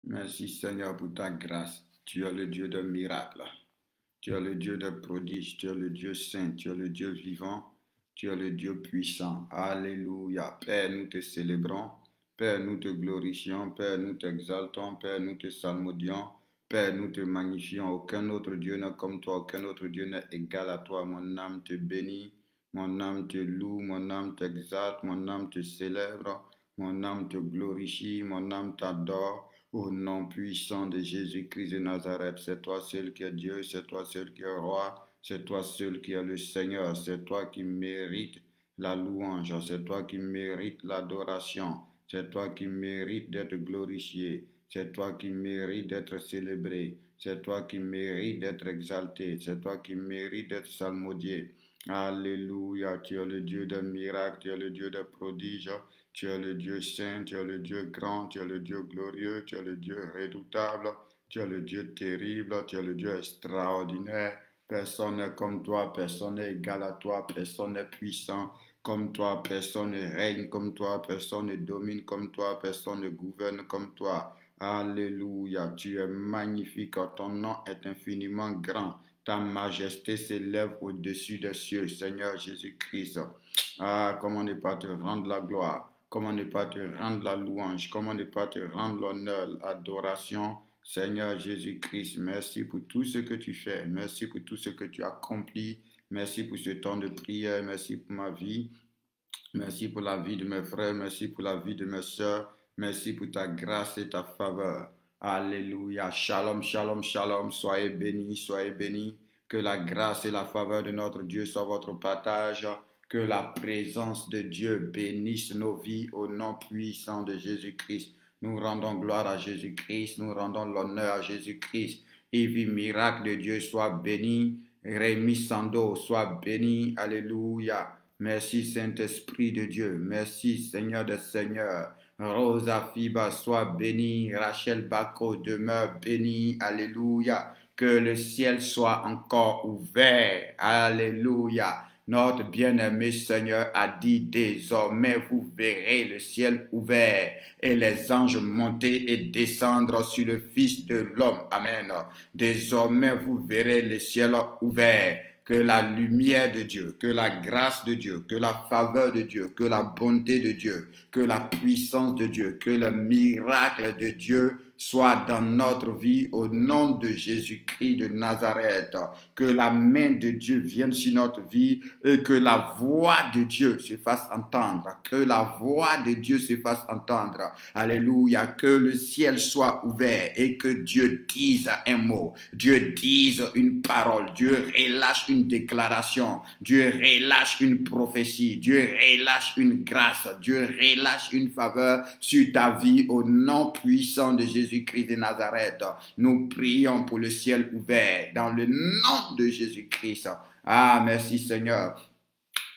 Merci Seigneur pour ta grâce. Tu es le Dieu de miracles. Tu es le Dieu de prodiges. Tu es le Dieu saint. Tu es le Dieu vivant. Tu es le Dieu puissant. Alléluia. Père, nous te célébrons. Père, nous te glorifions. Père, nous t'exaltons. Père, nous te salmodions. Père, nous te magnifions. Aucun autre Dieu n'est comme toi. Aucun autre Dieu n'est égal à toi. Mon âme te bénit. Mon âme te loue. Mon âme t'exalte. Mon âme te célèbre. Mon âme te glorifie. Mon âme t'adore. Au nom puissant de Jésus-Christ de Nazareth, c'est toi seul qui es Dieu, c'est toi seul qui es roi, c'est toi seul qui es le Seigneur, c'est toi qui mérites la louange, c'est toi qui mérites l'adoration, c'est toi qui mérites d'être glorifié, c'est toi qui mérites d'être célébré, c'est toi qui mérites d'être exalté, c'est toi qui mérites d'être salmodié. Alléluia, tu es le Dieu des miracles, tu es le Dieu des prodiges, tu es le Dieu saint, tu es le Dieu grand, tu es le Dieu glorieux, tu es le Dieu redoutable, tu es le Dieu terrible, tu es le Dieu extraordinaire. Personne n'est comme toi, personne n'est égal à toi, personne n'est puissant comme toi, personne ne règne comme toi, personne ne domine comme toi, personne ne gouverne comme toi. Alléluia, tu es magnifique, ton nom est infiniment grand. Ta majesté s'élève au-dessus des cieux, Seigneur Jésus-Christ. Ah, comment ne pas te rendre la gloire? Comment ne pas te rendre la louange? Comment ne pas te rendre l'honneur, l'adoration? Seigneur Jésus-Christ, merci pour tout ce que tu fais. Merci pour tout ce que tu accomplis. Merci pour ce temps de prière. Merci pour ma vie. Merci pour la vie de mes frères. Merci pour la vie de mes sœurs. Merci pour ta grâce et ta faveur. Alléluia. Shalom, shalom, shalom. Soyez bénis, soyez bénis. Que la grâce et la faveur de notre Dieu soient votre partage. Que la présence de Dieu bénisse nos vies au nom puissant de Jésus-Christ. Nous rendons gloire à Jésus-Christ. Nous rendons l'honneur à Jésus-Christ. Evie miracle de Dieu soit béni. Rémi Sando soit béni. Alléluia. Merci Saint-Esprit de Dieu. Merci Seigneur des Seigneurs. Rosa Fiba soit bénie. Rachel Bako demeure bénie. Alléluia. Que le ciel soit encore ouvert. Alléluia. Notre bien-aimé Seigneur a dit désormais vous verrez le ciel ouvert et les anges monter et descendre sur le Fils de l'homme. Amen. Désormais vous verrez le ciel ouvert. Que la lumière de Dieu, que la grâce de Dieu, que la faveur de Dieu, que la bonté de Dieu, que la puissance de Dieu, que le miracle de Dieu soit dans notre vie au nom de Jésus-Christ de Nazareth. Que la main de Dieu vienne sur notre vie et que la voix de Dieu se fasse entendre. Que la voix de Dieu se fasse entendre. Alléluia. Que le ciel soit ouvert et que Dieu dise un mot. Dieu dise une parole. Dieu relâche une déclaration. Dieu relâche une prophétie. Dieu relâche une grâce. Dieu relâche une faveur sur ta vie au nom puissant de Jésus-Christ de Nazareth. Nous prions pour le ciel ouvert dans le nom de Jésus-Christ. Ah, merci Seigneur.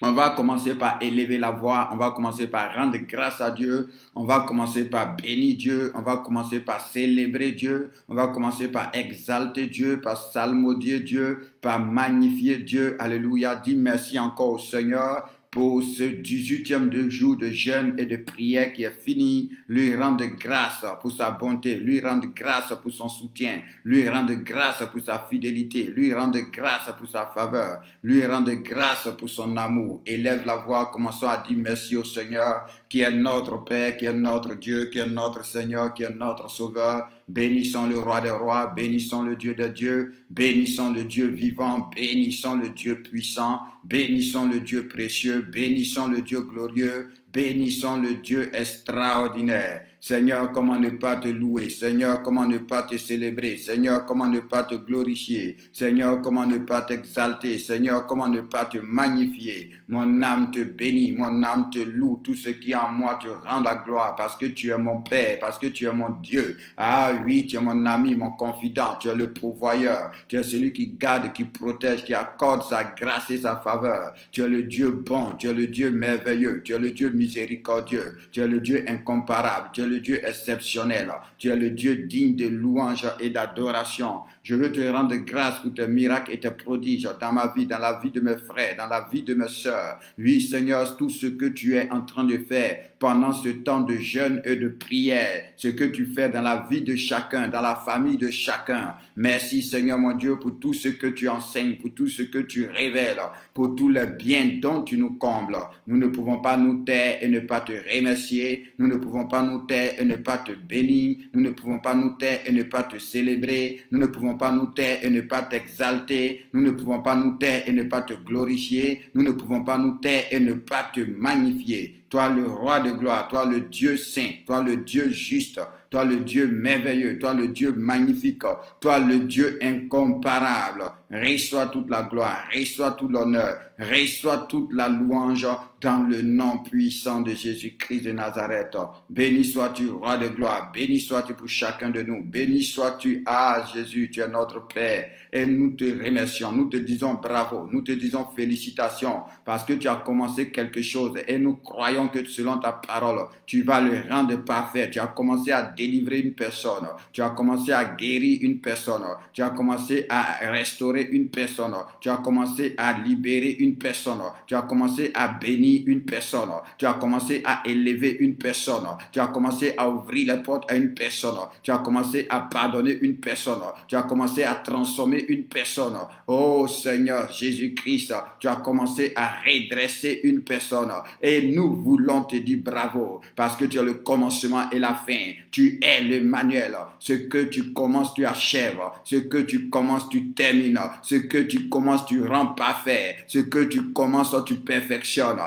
On va commencer par élever la voix, on va commencer par rendre grâce à Dieu, on va commencer par bénir Dieu, on va commencer par célébrer Dieu, on va commencer par exalter Dieu, par salmodier Dieu, par magnifier Dieu. Alléluia, dis merci encore au Seigneur pour ce 18e jour de jeûne et de prière qui est fini, lui rendre grâce pour sa bonté, lui rendre grâce pour son soutien, lui rendre grâce pour sa fidélité, lui rendre grâce pour sa faveur, lui rendre grâce pour son amour. Élève la voix, commençons à dire merci au Seigneur qui est notre Père, qui est notre Dieu, qui est notre Seigneur, qui est notre Sauveur. Bénissons le roi des rois, bénissons le Dieu des dieux, bénissons le Dieu vivant, bénissons le Dieu puissant, bénissons le Dieu précieux, bénissons le Dieu glorieux, bénissons le Dieu extraordinaire. Seigneur, comment ne pas te louer? Seigneur, comment ne pas te célébrer? Seigneur, comment ne pas te glorifier? Seigneur, comment ne pas t'exalter? Seigneur, comment ne pas te magnifier? Mon âme te bénit, mon âme te loue, tout ce qui est en moi te rend la gloire parce que tu es mon Père, parce que tu es mon Dieu. Ah oui, tu es mon ami, mon confident, tu es le pourvoyeur, tu es celui qui garde, qui protège, qui accorde sa grâce et sa faveur. Tu es le Dieu bon, tu es le Dieu merveilleux, tu es le Dieu miséricordieux, tu es le Dieu incomparable, tu es le Dieu exceptionnel, tu es le Dieu digne de louange et d'adoration. Je veux te rendre grâce pour tes miracles et tes prodiges dans ma vie, dans la vie de mes frères, dans la vie de mes sœurs. Oui, Seigneur, tout ce que tu es en train de faire pendant ce temps de jeûne et de prière, ce que tu fais dans la vie de chacun, dans la famille de chacun. Merci Seigneur mon Dieu pour tout ce que tu enseignes, pour tout ce que tu révèles, pour tout le bien dont tu nous combles. Nous ne pouvons pas nous taire et ne pas te remercier. Nous ne pouvons pas nous taire et ne pas te bénir. Nous ne pouvons pas nous taire et ne pas te célébrer. Nous ne pouvons pas nous taire et ne pas t'exalter. Nous ne pouvons pas nous taire et ne pas te glorifier. Nous ne pouvons pas nous taire et ne pas te magnifier. Toi le roi de gloire, toi le Dieu saint, toi le Dieu juste, toi le Dieu merveilleux, toi le Dieu magnifique, toi le Dieu incomparable. Reçois toute la gloire, reçois tout l'honneur, reçois toute la louange dans le nom puissant de Jésus-Christ de Nazareth. Béni sois-tu, roi de gloire, béni sois-tu pour chacun de nous, béni sois-tu, Jésus, tu es notre Père. Et nous te remercions, nous te disons bravo, nous te disons félicitations, parce que tu as commencé quelque chose et nous croyons que selon ta parole, tu vas le rendre parfait. Tu as commencé à délivrer une personne, tu as commencé à guérir une personne, tu as commencé à restaurer une personne, tu as commencé à libérer une personne, tu as commencé à bénir une personne, tu as commencé à élever une personne, tu as commencé à ouvrir les portes à une personne, tu as commencé à pardonner une personne, tu as commencé à transformer une personne. Oh Seigneur Jésus-Christ, tu as commencé à redresser une personne et nous voulons te dire bravo parce que tu as le commencement et la fin. Tu es le manuel. Ce que tu commences, tu achèves. Ce que tu commences, tu termines. Ce que tu commences, tu rends parfait. Ce que tu commences, tu perfectionnes.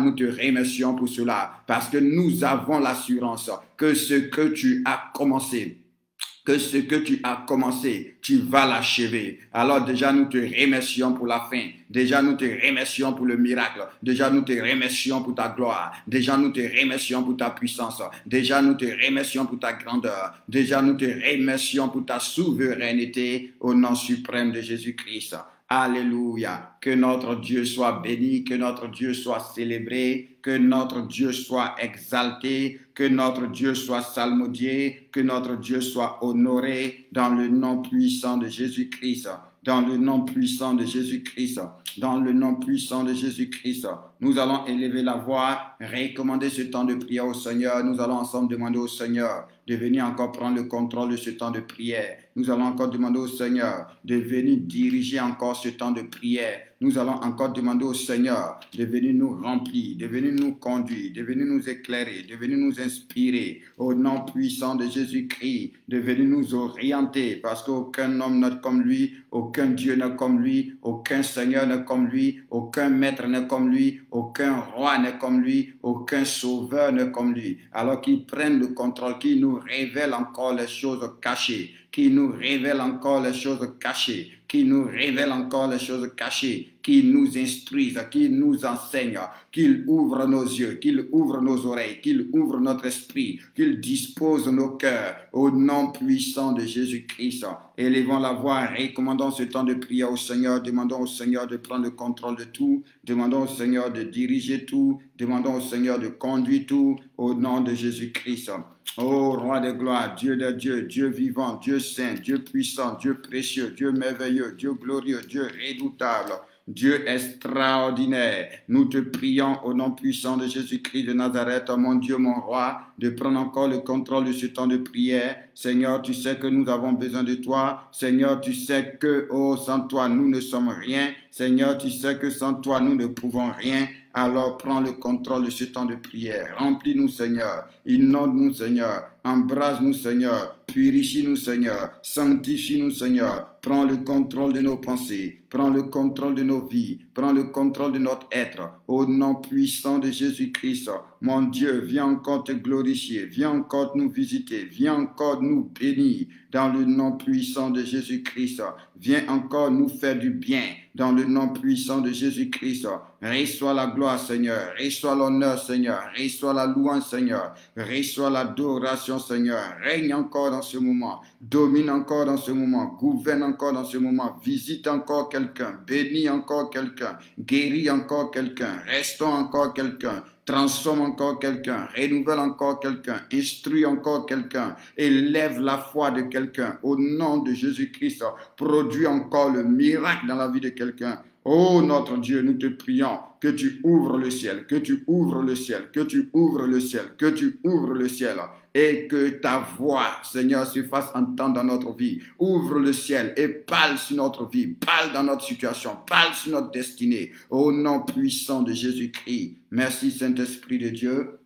Nous te remercions pour cela parce que nous avons l'assurance que ce que tu as commencé, tu vas l'achever. Alors déjà, nous te remercions pour la fin. Déjà, nous te remercions pour le miracle. Déjà, nous te remercions pour ta gloire. Déjà, nous te remercions pour ta puissance. Déjà, nous te remercions pour ta grandeur. Déjà, nous te remercions pour ta souveraineté au nom suprême de Jésus-Christ. Alléluia. Que notre Dieu soit béni, que notre Dieu soit célébré, que notre Dieu soit exalté, que notre Dieu soit salmodié, que notre Dieu soit honoré dans le nom puissant de Jésus-Christ. Dans le nom puissant de Jésus-Christ, dans le nom puissant de Jésus-Christ, nous allons élever la voix, recommander ce temps de prière au Seigneur. Nous allons ensemble demander au Seigneur de venir encore prendre le contrôle de ce temps de prière. Nous allons encore demander au Seigneur de venir diriger encore ce temps de prière. Nous allons encore demander au Seigneur de venir nous remplir, de venir nous conduire, de venir nous éclairer, de venir nous inspirer au nom puissant de Jésus-Christ, de venir nous orienter parce qu'aucun homme n'est comme lui, aucun Dieu n'est comme lui, aucun Seigneur n'est comme lui, aucun maître n'est comme lui, aucun roi n'est comme lui, aucun sauveur n'est comme lui. Alors qu'il prenne le contrôle, qu'il nous révèle encore les choses cachées, qu'il nous révèle encore les choses cachées, qu'il nous révèle encore les choses cachées, qu'il nous instruise, qu'il nous enseigne, qu'il ouvre nos yeux, qu'il ouvre nos oreilles, qu'il ouvre notre esprit, qu'il dispose nos cœurs au nom puissant de Jésus-Christ. Élevons la voix, recommandons ce temps de prière au Seigneur, demandons au Seigneur de prendre le contrôle de tout, demandons au Seigneur de diriger tout, demandons au Seigneur de conduire tout au nom de Jésus-Christ. Oh, roi de gloire, Dieu de Dieu, Dieu vivant, Dieu saint, Dieu puissant, Dieu précieux, Dieu merveilleux, Dieu glorieux, Dieu redoutable, Dieu extraordinaire, nous te prions au nom puissant de Jésus-Christ de Nazareth, mon Dieu, mon roi, de prendre encore le contrôle de ce temps de prière. Seigneur, tu sais que nous avons besoin de toi. Seigneur, tu sais que, sans toi, nous ne sommes rien. Seigneur, tu sais que sans toi, nous ne pouvons rien. Alors prends le contrôle de ce temps de prière. Remplis-nous, Seigneur. Inonde-nous, Seigneur. Embrase-nous, Seigneur. Purifie-nous, Seigneur. Sanctifie-nous, Seigneur. Prends le contrôle de nos pensées. Prends le contrôle de nos vies. Prends le contrôle de notre être. Au nom puissant de Jésus-Christ. Mon Dieu, viens encore te glorifier. Viens encore nous visiter. Viens encore nous bénir. Dans le nom puissant de Jésus-Christ. Viens encore nous faire du bien. Dans le nom puissant de Jésus-Christ. Reçois la gloire, Seigneur. Reçois l'honneur, Seigneur. Reçois la louange, Seigneur. Reçois l'adoration, Seigneur. Règne encore dans ce moment. Domine encore dans ce moment. Gouverne encore dans ce moment. Visite encore quelqu'un. Bénis encore quelqu'un. Guéris encore quelqu'un. Restaure encore quelqu'un. Transforme encore quelqu'un, renouvelle encore quelqu'un, instruis encore quelqu'un, élève la foi de quelqu'un au nom de Jésus-Christ, produis encore le miracle dans la vie de quelqu'un Oh notre Dieu, nous te prions que tu ouvres le ciel, que tu ouvres le ciel, que tu ouvres le ciel, que tu ouvres le ciel et que ta voix, Seigneur, se fasse entendre dans notre vie. Ouvre le ciel et parle sur notre vie, parle dans notre situation, parle sur notre destinée. Au nom puissant de Jésus-Christ. Merci Saint-Esprit de Dieu.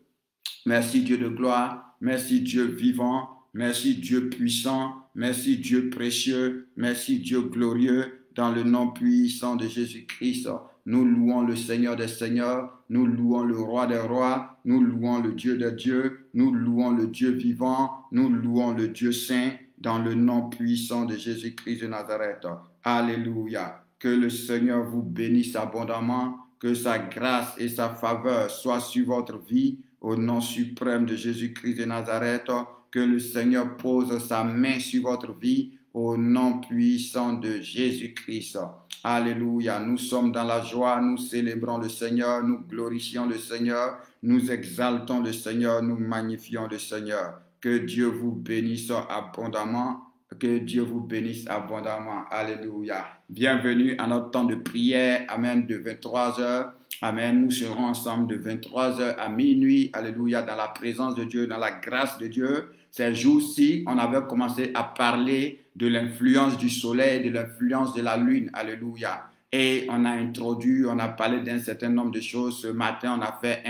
Merci Dieu de gloire. Merci Dieu vivant. Merci Dieu puissant. Merci Dieu précieux. Merci Dieu glorieux. Dans le nom puissant de Jésus-Christ, nous louons le Seigneur des Seigneurs, nous louons le Roi des Rois, nous louons le Dieu des dieux, nous louons le Dieu vivant, nous louons le Dieu saint, dans le nom puissant de Jésus-Christ de Nazareth. Alléluia. Que le Seigneur vous bénisse abondamment, que sa grâce et sa faveur soient sur votre vie, au nom suprême de Jésus-Christ de Nazareth. Que le Seigneur pose sa main sur votre vie, au nom puissant de Jésus-Christ. Alléluia. Nous sommes dans la joie, nous célébrons le Seigneur, nous glorifions le Seigneur, nous exaltons le Seigneur, nous magnifions le Seigneur. Que Dieu vous bénisse abondamment. Que Dieu vous bénisse abondamment. Alléluia. Bienvenue à notre temps de prière. Amen. De 23h. Amen. Nous serons ensemble de 23h à minuit. Alléluia. Dans la présence de Dieu, dans la grâce de Dieu. Ces jours-ci, on avait commencé à parler de l'influence du soleil, de l'influence de la lune. Alléluia. Et on a introduit, on a parlé d'un certain nombre de choses. Ce matin, on a fait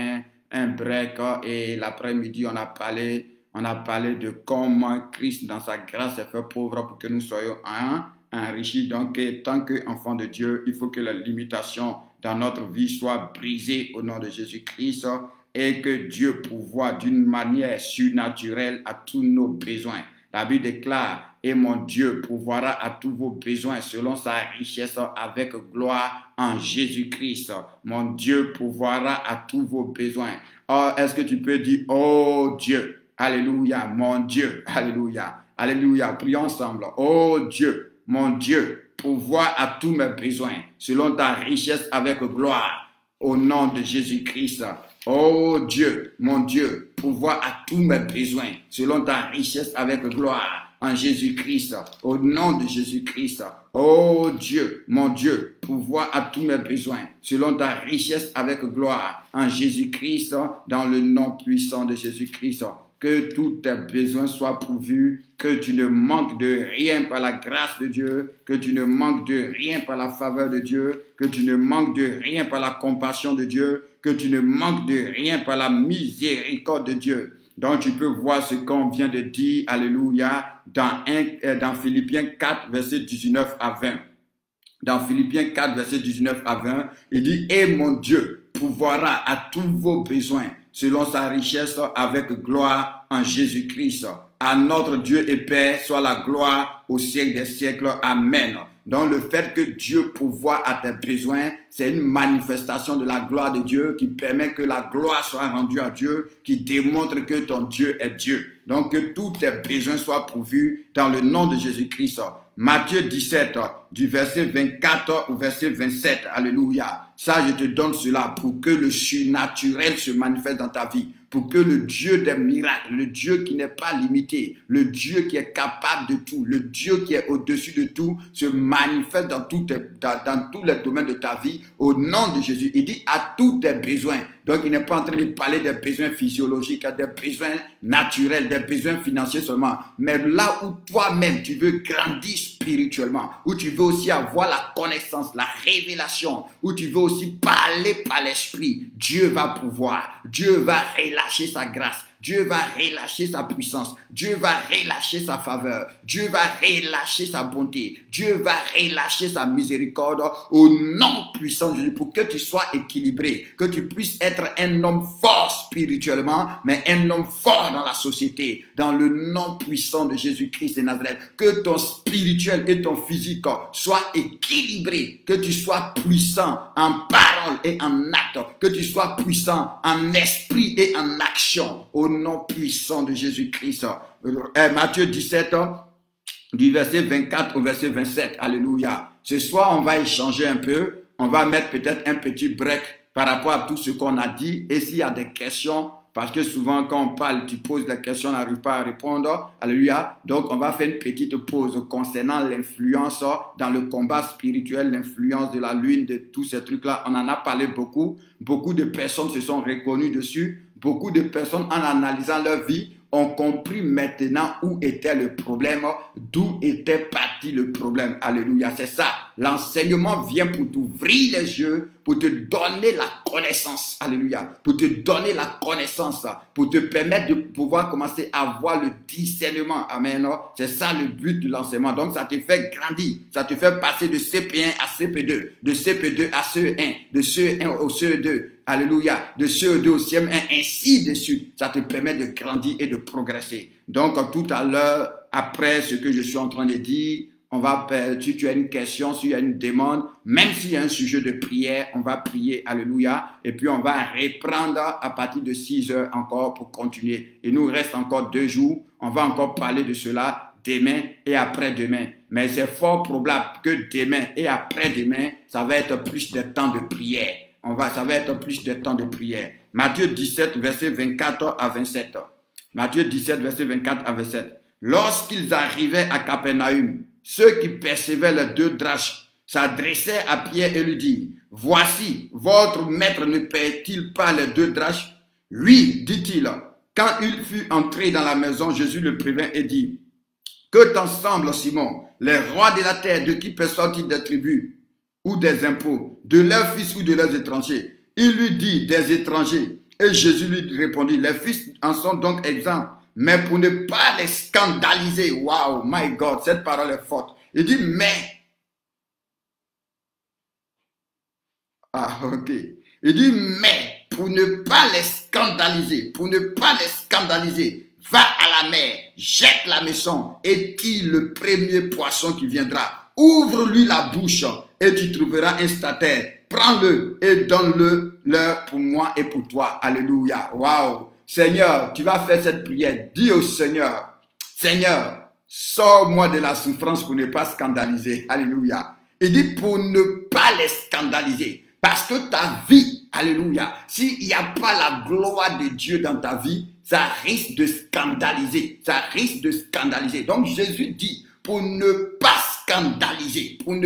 un break et l'après-midi, on a parlé de comment Christ, dans sa grâce, est fait pauvre pour que nous soyons enrichis. Donc, tant qu'enfants de Dieu, il faut que la limitation dans notre vie soit brisée au nom de Jésus-Christ et que Dieu pourvoie d'une manière surnaturelle à tous nos besoins. La Bible déclare, et mon Dieu pourvoira à tous vos besoins selon sa richesse avec gloire en Jésus-Christ. Mon Dieu pourvoira à tous vos besoins. Oh, est-ce que tu peux dire, oh Dieu, alléluia, mon Dieu, alléluia, alléluia, prions ensemble. Oh Dieu, mon Dieu, pourvois à tous mes besoins selon ta richesse avec gloire au nom de Jésus-Christ. Oh Dieu, mon Dieu, pourvois à tous mes besoins selon ta richesse avec gloire en Jésus-Christ, au nom de Jésus-Christ. Oh Dieu, mon Dieu, pourvois à tous mes besoins selon ta richesse avec gloire en Jésus-Christ, dans le nom puissant de Jésus-Christ. Que tous tes besoins soient pourvus, que tu ne manques de rien par la grâce de Dieu, que tu ne manques de rien par la faveur de Dieu, que tu ne manques de rien par la compassion de Dieu, que tu ne manques de rien par la miséricorde de Dieu. Donc tu peux voir ce qu'on vient de dire, alléluia, dans Philippiens 4, verset 19 à 20. Dans Philippiens 4, verset 19 à 20, il dit, et mon Dieu pourvoira à tous vos besoins selon sa richesse avec gloire en Jésus-Christ. À notre Dieu et Père soit la gloire au siècle des siècles. Amen. Donc le fait que Dieu pourvoie à tes besoins, c'est une manifestation de la gloire de Dieu qui permet que la gloire soit rendue à Dieu, qui démontre que ton Dieu est Dieu. Donc que tous tes besoins soient pourvus dans le nom de Jésus-Christ. Matthieu 17, du verset 24 au verset 27. Alléluia. Ça, je te donne cela pour que le surnaturel se manifeste dans ta vie. Pour que le Dieu des miracles, le Dieu qui n'est pas limité, le Dieu qui est capable de tout, le Dieu qui est au-dessus de tout, se manifeste dans tous les domaines de ta vie au nom de Jésus. Il dit à tous tes besoins. Donc, il n'est pas en train de parler des besoins physiologiques, des besoins naturels, des besoins financiers seulement. Mais là où toi-même, tu veux grandir spirituellement, où tu veux aussi avoir la connaissance, la révélation, où tu veux aussi parler par l'esprit, Dieu va pouvoir, Dieu va relâcher sa grâce, Dieu va relâcher sa puissance, Dieu va relâcher sa faveur, Dieu va relâcher sa bonté, Dieu va relâcher sa miséricorde au nom puissant de Jésus pour que tu sois équilibré, que tu puisses être un homme fort spirituellement, mais un homme fort dans la société, dans le nom puissant de Jésus-Christ de Nazareth, que ton spirituel et ton physique soient équilibrés, que tu sois puissant en parole et en acte, que tu sois puissant en esprit et en action, au nom puissant de Jésus-Christ. Matthieu 17, du verset 24 au verset 27. Alléluia. Ce soir, on va échanger un peu. On va mettre peut-être un petit break par rapport à tout ce qu'on a dit. Et s'il y a des questions, Parce que souvent, quand on parle, tu poses la question, on n'arrive pas à répondre. Alléluia. Donc, on va faire une petite pause concernant l'influence dans le combat spirituel, l'influence de la lune, de tous ces trucs-là. On en a parlé beaucoup. Beaucoup de personnes se sont reconnues dessus. Beaucoup de personnes, en analysant leur vie, ont compris maintenant où était le problème, d'où était parti le problème. Alléluia, c'est ça. L'enseignement vient pour t'ouvrir les yeux, pour te donner la connaissance. Alléluia. Pour te donner la connaissance, pour te permettre de pouvoir commencer à voir le discernement. Amen. C'est ça le but de l'enseignement. Donc, ça te fait grandir. Ça te fait passer de CP1 à CP2, de CP2 à CE1, de CE1 au CE2. Alléluia. De CE2 au CM1, ainsi de suite. Ça te permet de grandir et de progresser. Donc, tout à l'heure, après ce que je suis en train de dire, on va, si tu as une question, si tu as une demande, même s'il y a un sujet de prière, on va prier. Alléluia. Et puis, on va reprendre à partir de 6 heures encore pour continuer. Il nous reste encore 2 jours. On va encore parler de cela demain et après-demain. Mais c'est fort probable que demain et après-demain, ça va être plus de temps de prière. Ça va être plus de temps de prière. Matthieu 17, verset 24 à 27. Matthieu 17, verset 24 à 27. Lorsqu'ils arrivaient à Capernaum, ceux qui percevaient les 2 drachmes s'adressaient à Pierre et lui dirent, « Voici, votre maître ne paie-t-il pas les 2 drachmes? » Oui, dit-il. Quand il fut entré dans la maison, Jésus le prévint et dit, « Que t'en semble, Simon? Les rois de la terre, de qui perçoivent-ils des tribus ou des impôts, de leurs fils ou de leurs étrangers? » Il lui dit, « Des étrangers. » Et Jésus lui répondit, « Les fils en sont donc exempts, mais pour ne pas les scandaliser. » Wow, my God, cette parole est forte. Il dit, mais. Ah, ok. Il dit, mais pour ne pas les scandaliser, va à la mer, jette la maison et tire le premier poisson qui viendra. Ouvre-lui la bouche et tu trouveras un stataire. Prends-le et donne-le leur pour moi et pour toi. Alléluia. Waouh. Seigneur, tu vas faire cette prière. Dis au Seigneur, Seigneur, sors-moi de la souffrance pour ne pas scandaliser. Alléluia. Il dit pour ne pas les scandaliser. Parce que ta vie, alléluia, s'il n'y a pas la gloire de Dieu dans ta vie, ça risque de scandaliser. Ça risque de scandaliser. Donc Jésus dit, pour ne pas scandaliser, il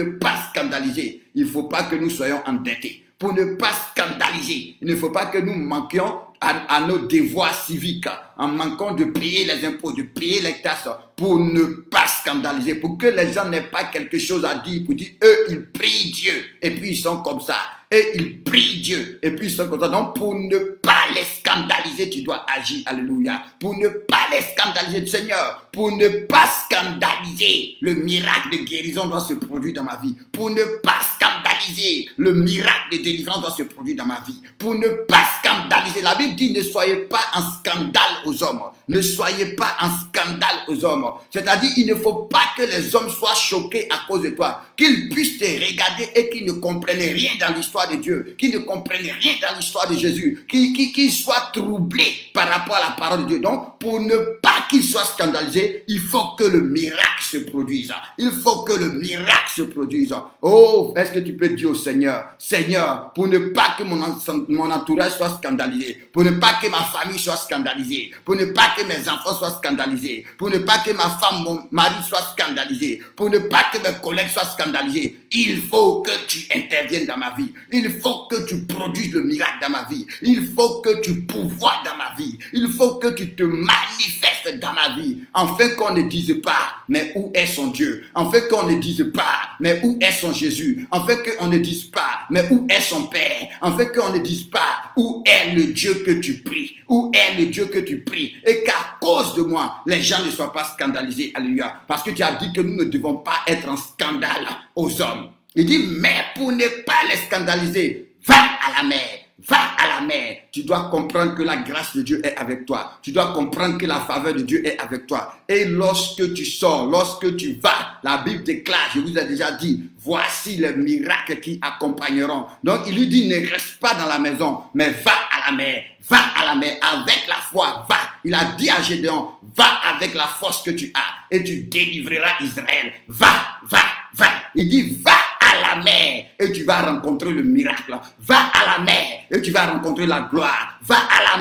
ne faut pas que nous soyons endettés. Pour ne pas scandaliser, il ne faut pas que nous manquions à nos devoirs civiques, en manquant de payer les impôts, de payer les taxes, pour ne pas scandaliser, pour que les gens n'aient pas quelque chose à dire, pour dire, eux, ils prient Dieu, et puis ils sont comme ça, et ils prient Dieu, et puis ils sont comme ça. Donc, pour ne pas les scandaliser, tu dois agir, alléluia. Pour ne pas les scandaliser, Seigneur, pour ne pas scandaliser, le miracle de guérison doit se produire dans ma vie. Pour ne pas scandaliser, le miracle de délivrance doit se produire dans ma vie. Pour ne pas scandaliser, la Bible dit, ne soyez pas un scandale aux hommes. Ne soyez pas un scandale aux hommes. C'est-à-dire, il ne faut pas que les hommes soient choqués à cause de toi. Qu'ils puissent te regarder et qu'ils ne comprennent rien dans l'histoire de Dieu. Qu'ils ne comprennent rien dans l'histoire de Jésus. Qu'ils soient troublés par rapport à la parole de Dieu. Donc, pour ne pas qu'ils soient scandalisés, il faut que le miracle se produise. Il faut que le miracle se produise. Oh, est-ce que tu peux dire au Seigneur, Seigneur, pour ne pas que mon entourage soit scandalisé, pour ne pas que ma famille soit scandalisée, pour ne pas que mes enfants soient scandalisés, pour ne pas que ma femme, mon mari soit scandalisé, pour ne pas que mes collègues soient scandalisés, il faut que tu interviennes dans ma vie. Il faut que tu produises le miracle dans ma vie. Il faut que tu pourvoies dans ma vie. Il faut que tu te manifestes dans ma vie. Afin qu'on ne dise pas, mais où est son Dieu? Afin qu'on ne dise pas, mais où est son Jésus? Afin qu'on ne dise pas, mais où est son Père? Afin qu'on ne dise pas, où est le Dieu que tu pries? Où est le Dieu que tu pries? Et qu'à cause de moi, les gens ne soient pas scandalisés. Alléluia. Parce que tu as dit que nous ne devons pas être en scandale aux hommes. Il dit, mais pour ne pas les scandaliser, va à la mer. Va à la mer. Tu dois comprendre que la grâce de Dieu est avec toi. Tu dois comprendre que la faveur de Dieu est avec toi. Et lorsque tu sors, lorsque tu vas, la Bible déclare, je vous ai déjà dit, voici les miracles qui accompagneront. Donc il lui dit, ne reste pas dans la maison, mais va à la mer. Va à la mer avec la foi, va. Il a dit à Gédéon, va avec la force que tu as et tu délivreras Israël. Va, va, va. Il dit, va à la la mer et tu vas rencontrer le miracle. Va à la mer et tu vas rencontrer la gloire. Va à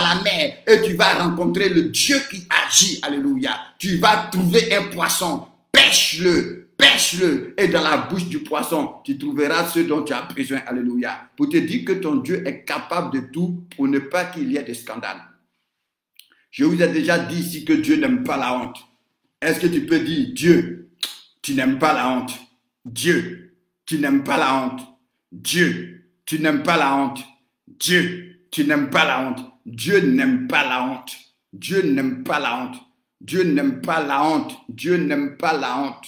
la mer et tu vas rencontrer le Dieu qui agit. Alléluia. Tu vas trouver un poisson. Pêche-le. Pêche-le. Et dans la bouche du poisson, tu trouveras ce dont tu as besoin. Alléluia. Pour te dire que ton Dieu est capable de tout pour ne pas qu'il y ait de scandale. Je vous ai déjà dit ici que Dieu n'aime pas la honte. Est-ce que tu peux dire, Dieu, tu n'aimes pas la honte? Dieu, tu n'aimes pas la honte. Dieu, tu n'aimes pas la honte. Dieu, tu n'aimes pas la honte. Dieu n'aime pas la honte. Dieu n'aime pas la honte. Dieu n'aime pas la honte. Dieu n'aime pas la honte.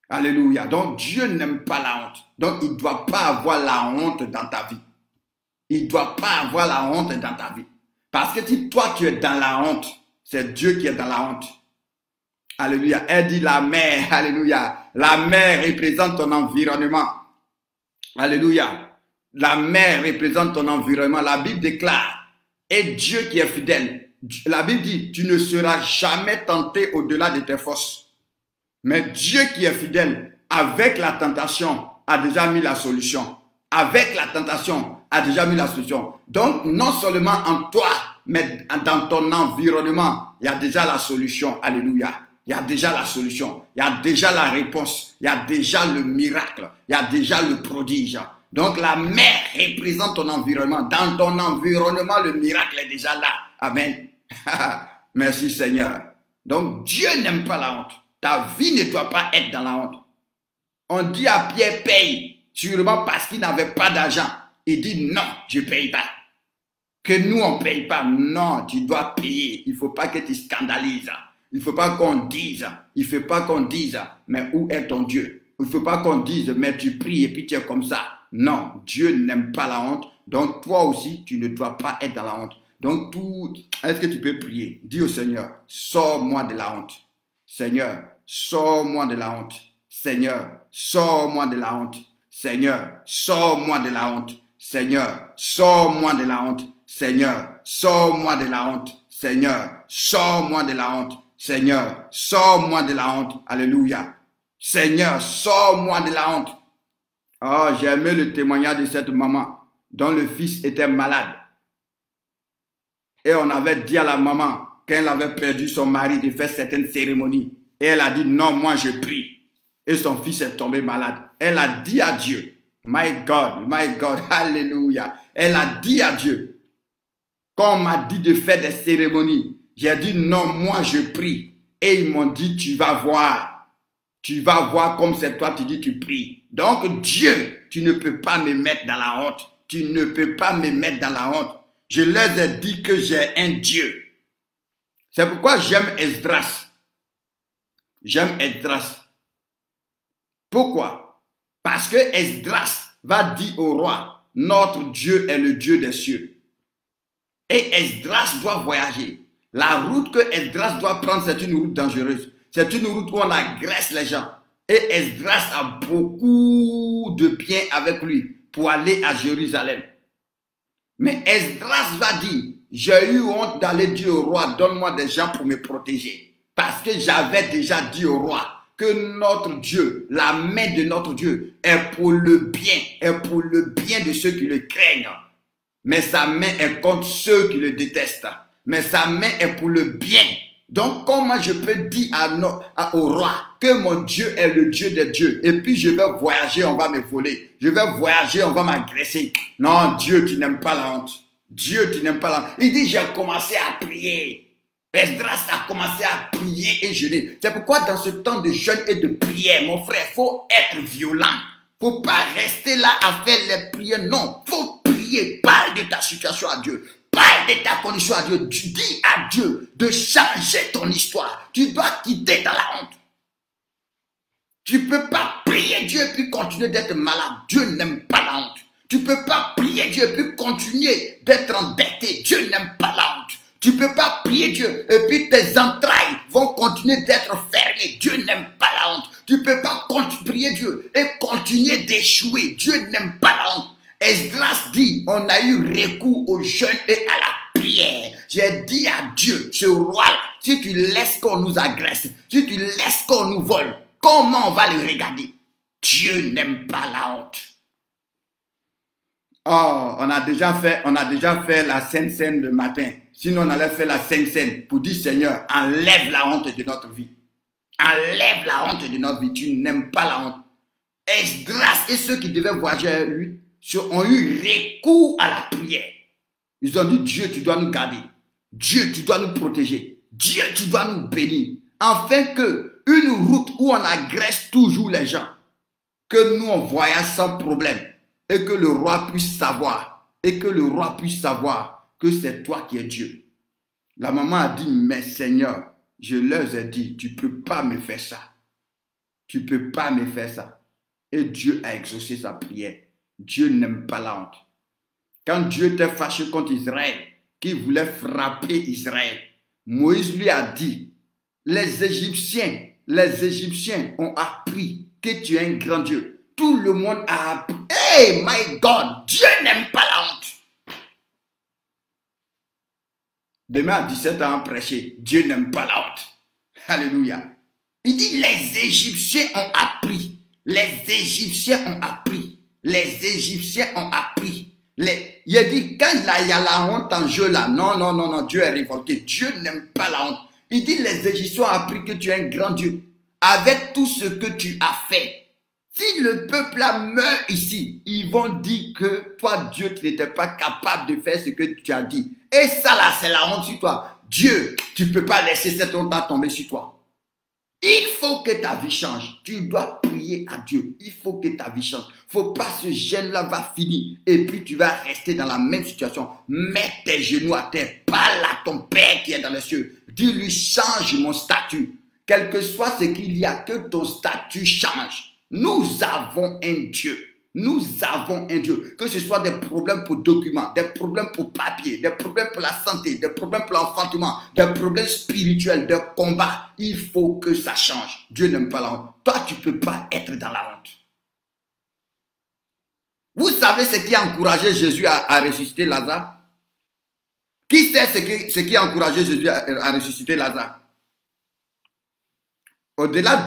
Alléluia. Donc Dieu n'aime pas la honte. Donc il ne doit pas avoir la honte dans ta vie. Il ne doit pas avoir la honte dans ta vie. Parce que si toi tu es dans la honte, c'est Dieu qui est dans la honte. Alléluia. Elle dit la mer. Alléluia. La mer représente ton environnement. Alléluia. La mer représente ton environnement. La Bible déclare, et Dieu qui est fidèle. La Bible dit, tu ne seras jamais tenté au-delà de tes forces. Mais Dieu qui est fidèle, avec la tentation, a déjà mis la solution. Avec la tentation, a déjà mis la solution. Donc, non seulement en toi, mais dans ton environnement, il y a déjà la solution. Alléluia. Il y a déjà la solution. Il y a déjà la réponse. Il y a déjà le miracle. Il y a déjà le prodige. Donc, la mer représente ton environnement. Dans ton environnement, le miracle est déjà là. Amen. Merci Seigneur. Donc, Dieu n'aime pas la honte. Ta vie ne doit pas être dans la honte. On dit à Pierre, paye. Sûrement parce qu'il n'avait pas d'argent. Il dit, non, je ne paye pas. Que nous, on ne paye pas. Non, tu dois payer. Il ne faut pas que tu scandalises. Il ne faut pas qu'on dise. Il ne faut pas qu'on dise, mais où est ton Dieu? Il ne faut pas qu'on dise, mais tu pries et puis tu es comme ça. Non, Dieu n'aime pas la honte. Donc, toi aussi, tu ne dois pas être dans la honte. Donc, est-ce que tu peux prier? Dis au Seigneur, sors-moi de la honte. Seigneur, sors-moi de la honte. Seigneur, sors-moi de la honte. Seigneur, sors-moi de la honte. Seigneur, sors-moi de la honte. Seigneur, sors-moi de la honte. Seigneur, sors-moi de la honte. Seigneur, sors-moi de la honte. Alléluia. Seigneur, sors-moi de la honte. Oh, j'ai aimé le témoignage de cette maman dont le fils était malade. Et on avait dit à la maman, quand elle avait perdu son mari, de faire certaines cérémonies. Et elle a dit, non, moi je prie. Et son fils est tombé malade. Elle a dit à Dieu, my God, alléluia. Elle a dit à Dieu, quand on m'a dit de faire des cérémonies, j'ai dit, non, moi je prie. Et ils m'ont dit, tu vas voir. Tu vas voir comme c'est toi, tu dis, tu pries. Donc Dieu, tu ne peux pas me mettre dans la honte. Tu ne peux pas me mettre dans la honte. Je leur ai dit que j'ai un Dieu. C'est pourquoi j'aime Esdras. J'aime Esdras. Pourquoi? Parce que Esdras va dire au roi, notre Dieu est le Dieu des cieux. Et Esdras doit voyager. La route que Esdras doit prendre, c'est une route dangereuse. C'est une route où on agresse les gens. Et Esdras a beaucoup de biens avec lui pour aller à Jérusalem. Mais Esdras va dire, j'ai eu honte d'aller dire au roi, donne-moi des gens pour me protéger. Parce que j'avais déjà dit au roi que notre Dieu, la main de notre Dieu est pour le bien de ceux qui le craignent. Mais sa main est contre ceux qui le détestent. Mais sa main est pour le bien. Donc comment je peux dire au roi que mon Dieu est le Dieu des dieux et puis je vais voyager, on va me voler. Je vais voyager, on va m'agresser. Non, Dieu, tu n'aimes pas la honte. Dieu, tu n'aimes pas la honte. Il dit, j'ai commencé à prier. Esdras a commencé à prier et jeûner. C'est pourquoi dans ce temps de jeûne et de prière, mon frère, il faut être violent. Il ne faut pas rester là à faire les prières. Non, il faut prier. Parle de ta situation à Dieu. Parle de ta condition à Dieu. Tu dis à Dieu de changer ton histoire. Tu dois quitter dans la honte. Tu ne peux pas prier Dieu et puis continuer d'être malade. Dieu n'aime pas la honte. Tu ne peux pas prier Dieu et puis continuer d'être endetté. Dieu n'aime pas la honte. Tu ne peux pas prier Dieu et puis tes entrailles vont continuer d'être fermées. Dieu n'aime pas la honte. Tu ne peux pas prier Dieu et continuer d'échouer. Dieu n'aime pas la honte. Esdras dit, on a eu recours au jeûne et à la prière. J'ai dit à Dieu, ce roi, si tu laisses qu'on nous agresse, si tu laisses qu'on nous vole, comment on va le regarder? Dieu n'aime pas la honte. Oh, on a déjà fait la Sainte Seine le matin. Sinon, on allait faire la Sainte Seine pour dire, Seigneur, enlève la honte de notre vie. Enlève la honte de notre vie. Tu n'aimes pas la honte. Esdras et ceux qui devaient voyager avec lui ont eu recours à la prière. Ils ont dit, Dieu, tu dois nous garder. Dieu, tu dois nous protéger. Dieu, tu dois nous bénir. Afin que une route où on agresse toujours les gens, que nous on voyage sans problème et que le roi puisse savoir, que c'est toi qui es Dieu. La maman a dit, mais Seigneur, je leur ai dit, tu ne peux pas me faire ça. Tu ne peux pas me faire ça. Et Dieu a exaucé sa prière. Dieu n'aime pas la honte. Quand Dieu était fâché contre Israël, qui voulait frapper Israël, Moïse lui a dit, les Égyptiens ont appris que tu es un grand Dieu. Tout le monde a appris. Hey, my God, Dieu n'aime pas la honte. Demain à 17h, prêcher, Dieu n'aime pas la honte. Alléluia. Il dit, les Égyptiens ont appris. Les Égyptiens ont appris. Les Égyptiens ont appris. Il a dit, quand il y a la honte en jeu là, non, Dieu est révolté. Dieu n'aime pas la honte. Il dit, les Égyptiens ont appris que tu es un grand Dieu. Avec tout ce que tu as fait. Si le peuple là meurt ici, ils vont dire que toi, Dieu, tu n'étais pas capable de faire ce que tu as dit. Et ça là, c'est la honte sur toi. Dieu, tu ne peux pas laisser cette honte tomber sur toi. Il faut que ta vie change. Tu dois prier à Dieu. Il faut que ta vie change. Il ne faut pas ce gène-là va finir. Et puis tu vas rester dans la même situation. Mets tes genoux à terre. Parle à ton Père qui est dans les cieux. Dis-lui, change mon statut. Quel que soit ce qu'il y a, que ton statut change. Nous avons un Dieu. Nous avons un Dieu. Que ce soit des problèmes pour documents, des problèmes pour papier, des problèmes pour la santé, des problèmes pour l'enfantement, des problèmes spirituels, des combats. Il faut que ça change. Dieu n'aime pas la honte. Toi, tu ne peux pas être dans la honte. Vous savez ce qui a encouragé Jésus à ressusciter Lazare? Qui sait ce qui a encouragé Jésus à ressusciter Lazare? Au-delà,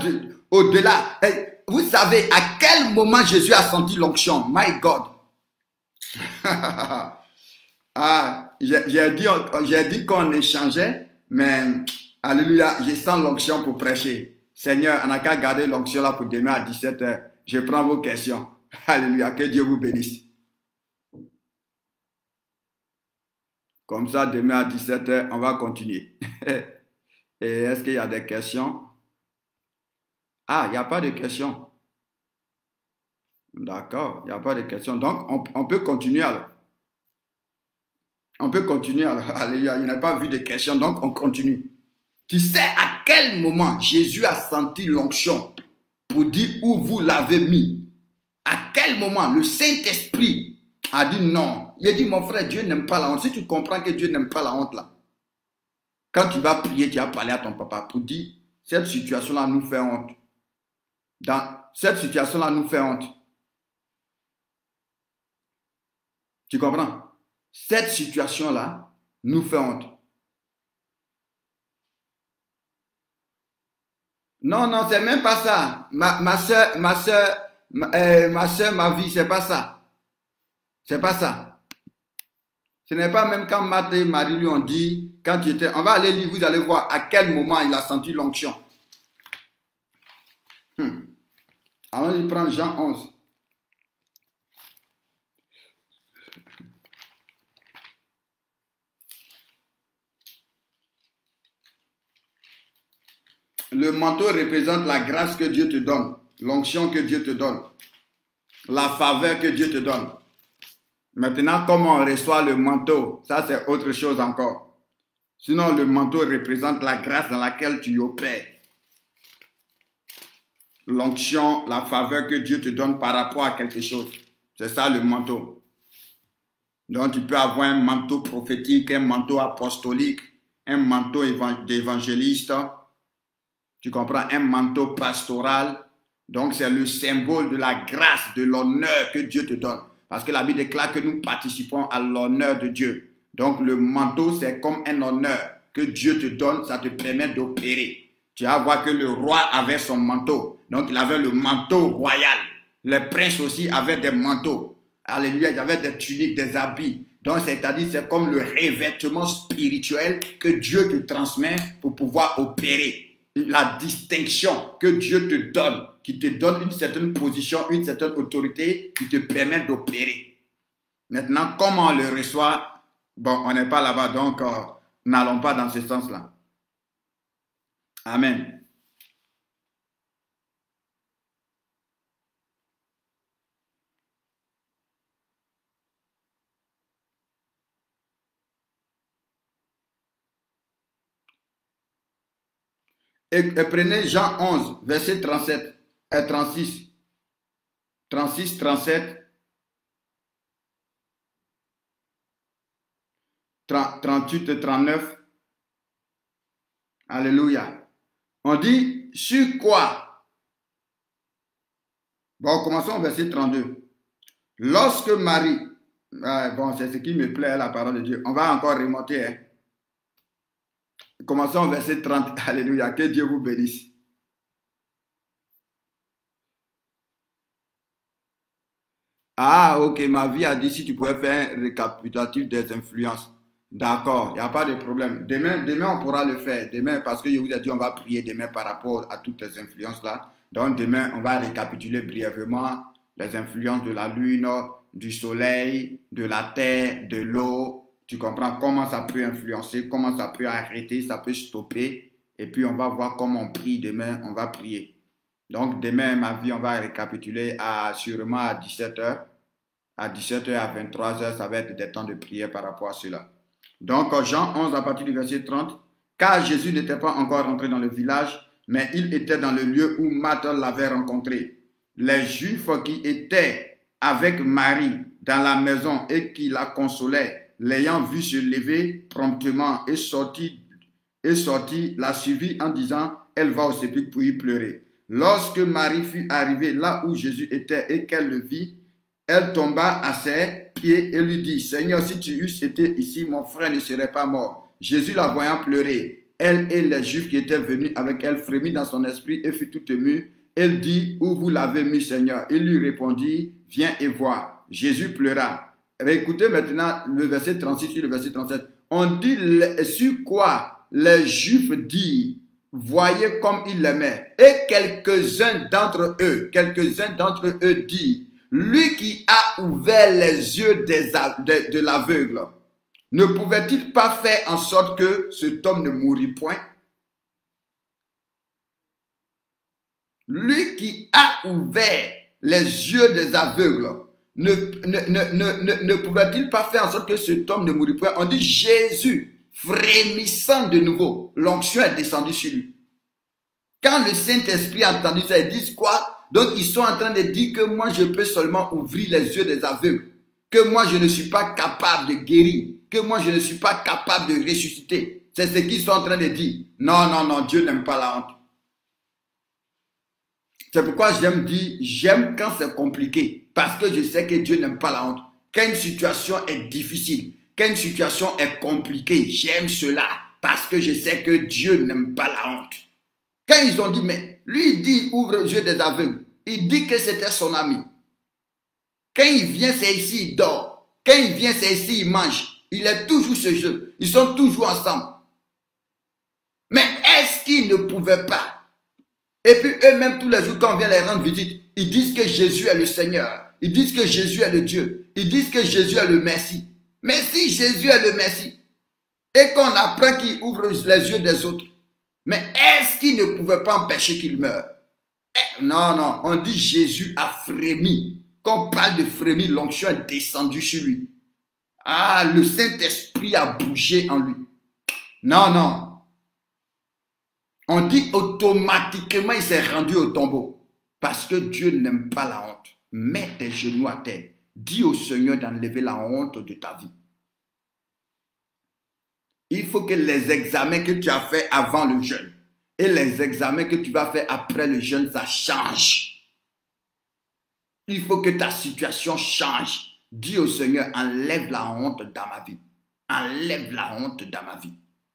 vous savez à quel moment Jésus a senti l'onction? My God. J'ai dit qu'on échangeait, mais alléluia, je sens l'onction pour prêcher. Seigneur, on n'a qu'à garder l'onction là pour demain à 17h. Je prends vos questions. Alléluia, que Dieu vous bénisse. Comme ça, demain à 17h, on va continuer. Et est-ce qu'il y a des questions? Ah, il n'y a pas de questions. D'accord, il n'y a pas de questions. Donc, on peut continuer alors. On peut continuer alors. Alléluia, il n'y a pas vu de questions, donc on continue. Tu sais à quel moment Jésus a senti l'onction pour dire où vous l'avez mis? À quel moment le Saint-Esprit a dit non? Il a dit, mon frère, Dieu n'aime pas la honte. Si tu comprends que Dieu n'aime pas la honte là, quand tu vas prier, tu vas parler à ton papa pour dire, cette situation-là nous fait honte. Dans cette situation-là nous fait honte. Tu comprends? Cette situation-là nous fait honte. Non, c'est même pas ça. Ma soeur, ma vie, c'est pas ça. C'est pas ça. Ce n'est pas même quand Marthe et Marie lui ont dit, quand tu étais, on va aller lire, vous allez voir à quel moment il a senti l'onction. Alors il prend Jean 11. Le manteau représente la grâce que Dieu te donne, l'onction que Dieu te donne, la faveur que Dieu te donne. Maintenant, comment on reçoit le manteau, ça c'est autre chose encore. Sinon, le manteau représente la grâce dans laquelle tu opères. L'onction, la faveur que Dieu te donne par rapport à quelque chose. C'est ça le manteau. Donc, tu peux avoir un manteau prophétique, un manteau apostolique, un manteau d'évangéliste. Tu comprends? Un manteau pastoral. Donc, c'est le symbole de la grâce, de l'honneur que Dieu te donne. Parce que la Bible déclare que nous participons à l'honneur de Dieu. Donc, le manteau, c'est comme un honneur que Dieu te donne. Ça te permet d'opérer. Tu vas voir que le roi avait son manteau. Donc, il avait le manteau royal. Les princes aussi avaient des manteaux. Alléluia, il y avait des tuniques, des habits. Donc, c'est-à-dire, c'est comme le revêtement spirituel que Dieu te transmet pour pouvoir opérer. La distinction que Dieu te donne, qui te donne une certaine position, une certaine autorité, qui te permet d'opérer. Maintenant, comment on le reçoit? Bon, on n'est pas là-bas, donc n'allons pas dans ce sens-là. Amen. Et prenez Jean 11, verset 37 et 36. 36, 37, 38 et 39. Alléluia. On dit, sur quoi? Bon, commençons au verset 32. Lorsque Marie, bon, c'est ce qui me plaît, la parole de Dieu. On va encore remonter. Hein. Commençons au verset 30. Alléluia. Que Dieu vous bénisse. Ah, ok. Ma vie a dit si tu pouvais faire un récapitulatif des influences. D'accord, il n'y a pas de problème. Demain, on pourra le faire. Demain, parce que je vous ai dit, on va prier demain par rapport à toutes les influences-là. Donc, demain, on va récapituler brièvement les influences de la lune, du soleil, de la terre, de l'eau. Tu comprends comment ça peut influencer, comment ça peut arrêter, ça peut stopper. Et puis, on va voir comment on prie demain, on va prier. Donc, demain, ma vie, on va récapituler sûrement à 17h. À 17h, à 23h, ça va être des temps de prière par rapport à cela. Donc, Jean 11, à partir du verset 30, car Jésus n'était pas encore rentré dans le village, mais il était dans le lieu où Marthe l'avait rencontré. Les Juifs qui étaient avec Marie dans la maison et qui la consolaient, l'ayant vu se lever promptement et sorti, la suivit en disant, elle va au sépulcre pour y pleurer. Lorsque Marie fut arrivée là où Jésus était et qu'elle le vit, elle tomba à ses pieds et lui dit, Seigneur, si tu eusses été ici, mon frère ne serait pas mort. Jésus la voyant pleurer, elle et les Juifs qui étaient venus avec elle frémit dans son esprit et fut toute émue. Elle dit, où vous l'avez mis, Seigneur? Il lui répondit, viens et vois. Jésus pleura. Écoutez maintenant le verset 36 et le verset 37. On dit, sur quoi les Juifs disent, voyez comme il l'aimait. Et quelques-uns d'entre eux disent, lui qui a ouvert les yeux de l'aveugle, ne pouvait-il pas faire en sorte que cet homme ne mourût point? Lui qui a ouvert les yeux des aveugles, ne pouvait-il pas faire en sorte que cet homme ne mourût point? On dit Jésus, frémissant de nouveau, l'onction est descendue sur lui. Quand le Saint-Esprit a entendu ça, ils disent quoi? Donc, ils sont en train de dire que moi, je peux seulement ouvrir les yeux des aveugles. Que moi, je ne suis pas capable de guérir. Que moi, je ne suis pas capable de ressusciter. C'est ce qu'ils sont en train de dire. Non, non, non, Dieu n'aime pas la honte. C'est pourquoi j'aime quand c'est compliqué. Parce que je sais que Dieu n'aime pas la honte. Quand une situation est difficile, quand une situation est compliquée, j'aime cela. Parce que je sais que Dieu n'aime pas la honte. Quand ils ont dit, mais lui, il dit, ouvre les yeux des aveugles. Il dit que c'était son ami. Quand il vient, c'est ici, il dort. Quand il vient, c'est ici, il mange. Il est toujours ce jeu. Ils sont toujours ensemble. Mais est-ce qu'ils ne pouvaient pas? Et puis eux-mêmes, tous les jours, quand on vient les rendre visite, ils disent que Jésus est le Seigneur. Ils disent que Jésus est le Dieu. Ils disent que Jésus est le Messie. Mais si Jésus est le Messie, et qu'on apprend qu'il ouvre les yeux des autres, mais est-ce qu'il ne pouvait pas empêcher qu'il meure? Non, non, on dit Jésus a frémi. Quand on parle de frémir, l'onction est descendue sur lui. Ah, le Saint-Esprit a bougé en lui. Non, non. On dit automatiquement, il s'est rendu au tombeau. Parce que Dieu n'aime pas la honte. Mets tes genoux à terre. Dis au Seigneur d'enlever la honte de ta vie. Il faut que les examens que tu as fait avant le jeûne et les examens que tu vas faire après le jeûne, ça change. Il faut que ta situation change. Dis au Seigneur, enlève la honte dans ma vie. Enlève la honte dans ma vie.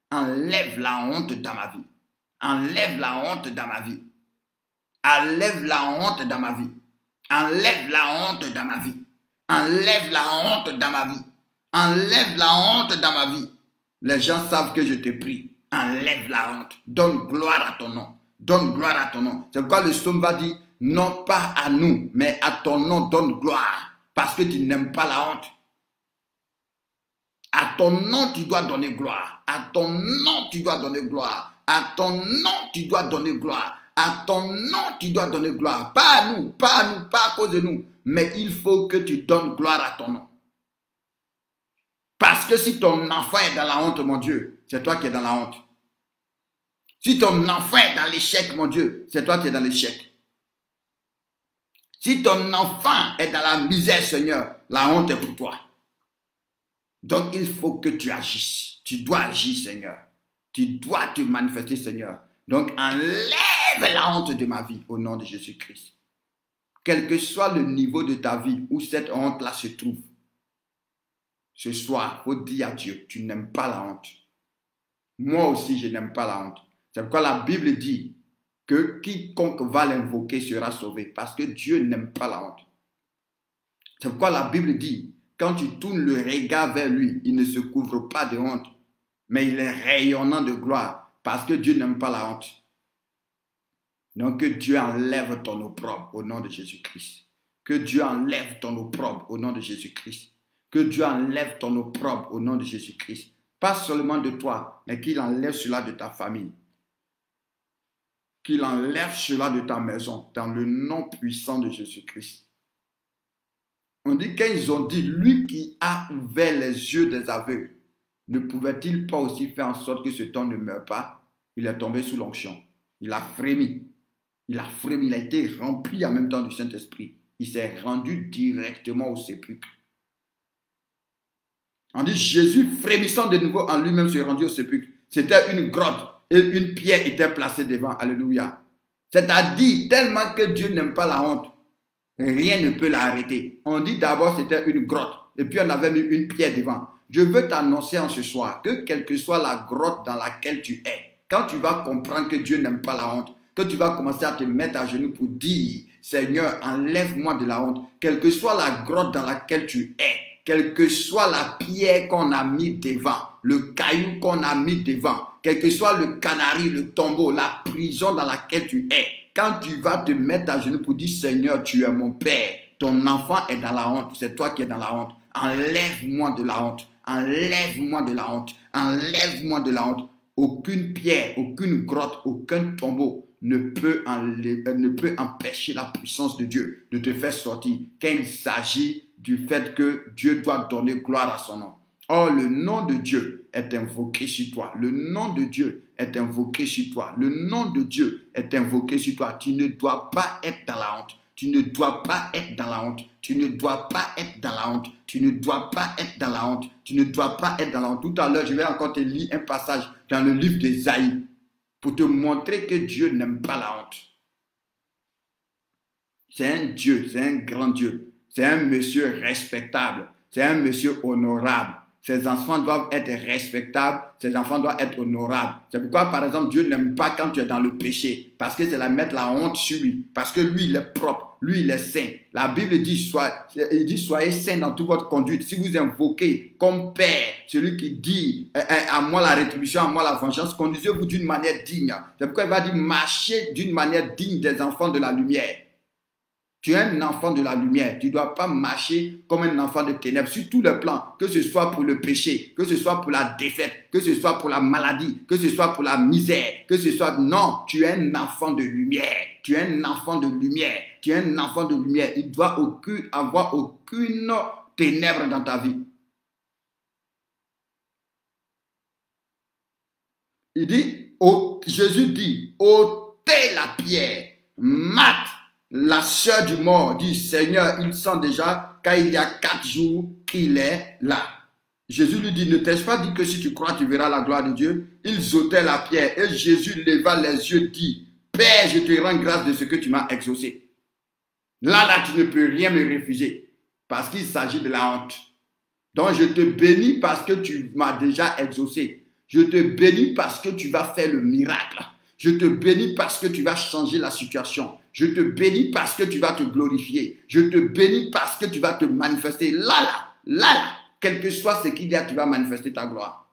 Enlève la honte dans ma vie. Enlève la honte dans ma vie. Enlève la honte dans ma vie. Enlève la honte dans ma vie. Enlève la honte dans ma vie. Enlève la honte dans ma vie. Les gens savent que je te prie. Enlève la honte. Donne gloire à ton nom. Donne gloire à ton nom. C'est pourquoi le psaume va dire, non pas à nous, mais à ton nom donne gloire. Parce que tu n'aimes pas la honte. À ton nom, tu dois donner gloire. À ton nom, tu dois donner gloire. À ton nom, tu dois donner gloire. À ton nom, tu dois donner gloire. Pas à nous, pas à nous, pas à cause de nous. Mais il faut que tu donnes gloire à ton nom. Parce que si ton enfant est dans la honte, mon Dieu, c'est toi qui es dans la honte. Si ton enfant est dans l'échec, mon Dieu, c'est toi qui es dans l'échec. Si ton enfant est dans la misère, Seigneur, la honte est pour toi. Donc, il faut que tu agisses. Tu dois agir, Seigneur. Tu dois te manifester, Seigneur. Donc, enlève la honte de ma vie au nom de Jésus-Christ. Quel que soit le niveau de ta vie où cette honte-là se trouve, ce soir, il faut dire à Dieu, tu n'aimes pas la honte. Moi aussi, je n'aime pas la honte. C'est pourquoi la Bible dit que quiconque va l'invoquer sera sauvé. Parce que Dieu n'aime pas la honte. C'est pourquoi la Bible dit, quand tu tournes le regard vers lui, il ne se couvre pas de honte, mais il est rayonnant de gloire, parce que Dieu n'aime pas la honte. Donc que Dieu enlève ton opprobre au nom de Jésus-Christ. Que Dieu enlève ton opprobre au nom de Jésus-Christ. Que Dieu enlève ton opprobre au nom de Jésus-Christ. Pas seulement de toi, mais qu'il enlève cela de ta famille. Qu'il enlève cela de ta maison, dans le nom puissant de Jésus-Christ. On dit qu'ils ont dit, lui qui a ouvert les yeux des aveugles, ne pouvait-il pas aussi faire en sorte que cet homme ne meure pas? Il est tombé sous l'onction. Il a frémi. Il a frémi. Il a été rempli en même temps du Saint-Esprit. Il s'est rendu directement au sépulcre. On dit Jésus, frémissant de nouveau en lui-même, s'est rendu au sépulcre. C'était une grotte et une pierre était placée devant. Alléluia. C'est-à-dire, tellement que Dieu n'aime pas la honte, rien ne peut l'arrêter. On dit d'abord c'était une grotte et puis on avait mis une pierre devant. Je veux t'annoncer en ce soir que quelle que soit la grotte dans laquelle tu es, quand tu vas comprendre que Dieu n'aime pas la honte, que tu vas commencer à te mettre à genoux pour dire, Seigneur, enlève-moi de la honte, quelle que soit la grotte dans laquelle tu es, quelle que soit la pierre qu'on a mis devant, le caillou qu'on a mis devant, quel que soit le canari, le tombeau, la prison dans laquelle tu es, quand tu vas te mettre à genoux pour dire, Seigneur, tu es mon Père, ton enfant est dans la honte, c'est toi qui es dans la honte, enlève-moi de la honte, enlève-moi de la honte, enlève-moi de la honte. Aucune pierre, aucune grotte, aucun tombeau ne peut empêcher la puissance de Dieu de te faire sortir quand il s'agit du fait que Dieu doit donner gloire à son nom. Or, le nom de Dieu est invoqué sur toi. Le nom de Dieu est invoqué sur toi. Le nom de Dieu est invoqué sur toi. Tu ne dois pas être dans la honte. Tu ne dois pas être dans la honte. Tu ne dois pas être dans la honte. Tu ne dois pas être dans la honte. Tu ne dois pas être dans la honte. Tout à l'heure, je vais encore te lire un passage dans le livre d'Ésaïe pour te montrer que Dieu n'aime pas la honte. C'est un Dieu, c'est un grand Dieu. C'est un monsieur respectable. C'est un monsieur honorable. Ses enfants doivent être respectables. Ses enfants doivent être honorables. C'est pourquoi, par exemple, Dieu n'aime pas quand tu es dans le péché. Parce que c'est la mettre la honte sur lui. Parce que lui, il est propre. Lui, il est saint. La Bible dit, soyez saints dans toute votre conduite. Si vous invoquez comme Père, celui qui dit, à moi la rétribution, à moi la vengeance, conduisez-vous d'une manière digne. C'est pourquoi il va dire, marchez d'une manière digne des enfants de la lumière. Tu es un enfant de la lumière. Tu ne dois pas marcher comme un enfant de ténèbres sur tous les plans, que ce soit pour le péché, que ce soit pour la défaite, que ce soit pour la maladie, que ce soit pour la misère, que ce soit... Non, tu es un enfant de lumière. Tu es un enfant de lumière. Tu es un enfant de lumière. Il ne doit avoir aucune ténèbre dans ta vie. Il dit, Jésus dit, ôtez la pierre, Marthe, la sœur du mort, dit, Seigneur, il sent déjà qu'il y a 4 jours qu'il est là. Jésus lui dit, ne t'ai-je pas dit que si tu crois, tu verras la gloire de Dieu? Ils ôtaient la pierre et Jésus leva les yeux, dit, Père, je te rends grâce de ce que tu m'as exaucé. Là, tu ne peux rien me refuser parce qu'il s'agit de la honte. Donc, je te bénis parce que tu m'as déjà exaucé. Je te bénis parce que tu vas faire le miracle. Je te bénis parce que tu vas changer la situation. Je te bénis parce que tu vas te glorifier. Je te bénis parce que tu vas te manifester. Là, quel que soit ce qu'il y a, tu vas manifester ta gloire.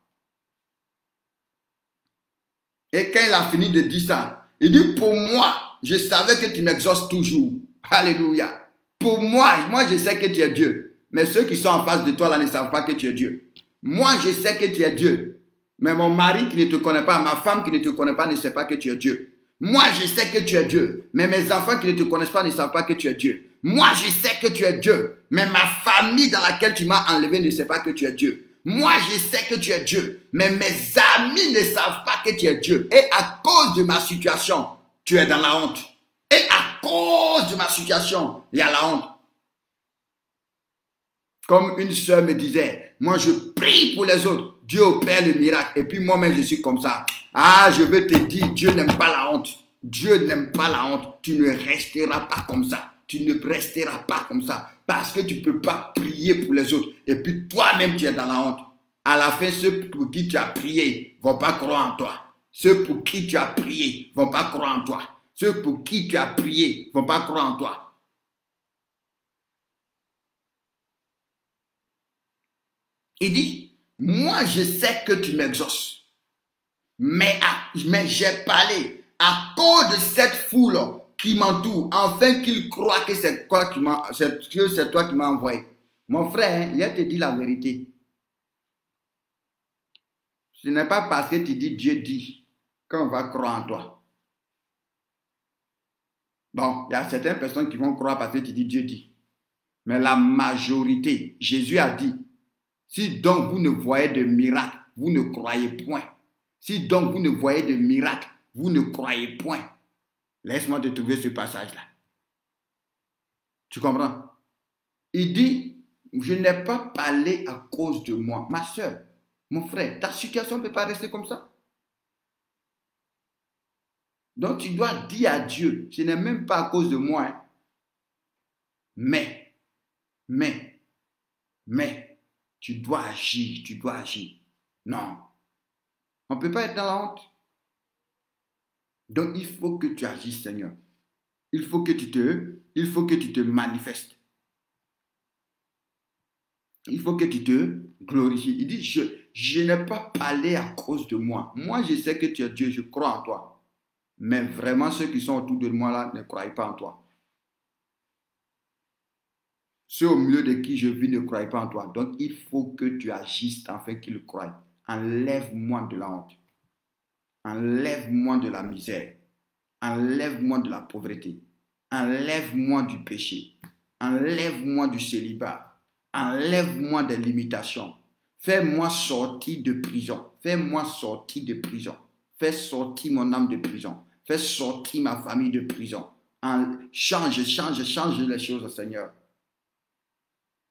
Et quand il a fini de dire ça, il dit, pour moi, je savais que tu m'exauces toujours. Alléluia. Pour moi, je sais que tu es Dieu. Mais ceux qui sont en face de toi là ne savent pas que tu es Dieu. Moi, je sais que tu es Dieu. Mais mon mari qui ne te connaît pas, ma femme qui ne te connaît pas ne sait pas que tu es Dieu. Moi, je sais que tu es Dieu. Mais mes enfants qui ne te connaissent pas ne savent pas que tu es Dieu. Moi, je sais que tu es Dieu. Mais ma famille dans laquelle tu m'as enlevé ne sait pas que tu es Dieu. Moi, je sais que tu es Dieu. Mais mes amis ne savent pas que tu es Dieu. Et à cause de ma situation, tu es dans la honte. Et à cause de ma situation, il y a la honte. Comme une sœur me disait, moi je prie pour les autres, Dieu opère le miracle. Et puis moi-même je suis comme ça. Ah, je veux te dire, Dieu n'aime pas la honte. Dieu n'aime pas la honte. Tu ne resteras pas comme ça. Tu ne resteras pas comme ça. Parce que tu ne peux pas prier pour les autres. Et puis toi-même tu es dans la honte. À la fin, ceux pour qui tu as prié ne vont pas croire en toi. Ceux pour qui tu as prié ne vont pas croire en toi. Ceux pour qui tu as prié ne vont pas croire en toi. Il dit, moi je sais que tu m'exauces, mais j'ai parlé à cause de cette foule qui m'entoure, afin qu'ils croient que c'est toi qui m'as envoyé. Mon frère, il te dit la vérité. Ce n'est pas parce que tu dis Dieu dit qu'on va croire en toi. Bon, il y a certaines personnes qui vont croire parce que tu dis Dieu dit. Mais la majorité, Jésus a dit, si donc vous ne voyez de miracle, vous ne croyez point. Si donc vous ne voyez de miracle, vous ne croyez point. Laisse-moi te trouver ce passage-là. Tu comprends? Il dit, je n'ai pas parlé à cause de moi. Ma soeur, mon frère, ta situation ne peut pas rester comme ça. Donc tu dois dire à Dieu, ce n'est même pas à cause de moi. Hein. Mais, tu dois agir, tu dois agir. Non, on ne peut pas être dans la honte. Donc, il faut que tu agisses, Seigneur. Il faut que tu te manifestes. Il faut que tu te glorifies. Il dit, je n'ai pas parlé à cause de moi. Moi, je sais que tu es Dieu, je crois en toi. Mais vraiment, ceux qui sont autour de moi là ne croient pas en toi. Ceux au milieu de qui je vis ne croient pas en toi. Donc, il faut que tu agisses afin qu'ils croient. Enlève-moi de la honte. Enlève-moi de la misère. Enlève-moi de la pauvreté. Enlève-moi du péché. Enlève-moi du célibat. Enlève-moi des limitations. Fais-moi sortir de prison. Fais-moi sortir de prison. Fais sortir mon âme de prison. Fais sortir ma famille de prison. Change les choses, Seigneur.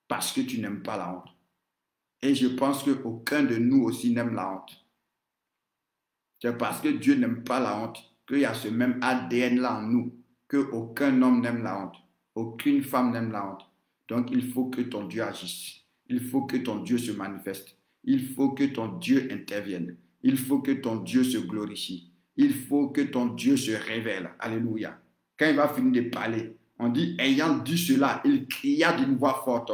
Parce que tu n'aimes pas la honte. Et je pense qu'aucun de nous aussi n'aime la honte. C'est parce que Dieu n'aime pas la honte qu'il y a ce même ADN-là en nous, qu'aucun homme n'aime la honte, aucune femme n'aime la honte. Donc, il faut que ton Dieu agisse. Il faut que ton Dieu se manifeste. Il faut que ton Dieu intervienne. Il faut que ton Dieu se glorifie. Il faut que ton Dieu se révèle. Alléluia. Quand il va finir de parler, on dit, ayant dit cela, il cria d'une voix forte,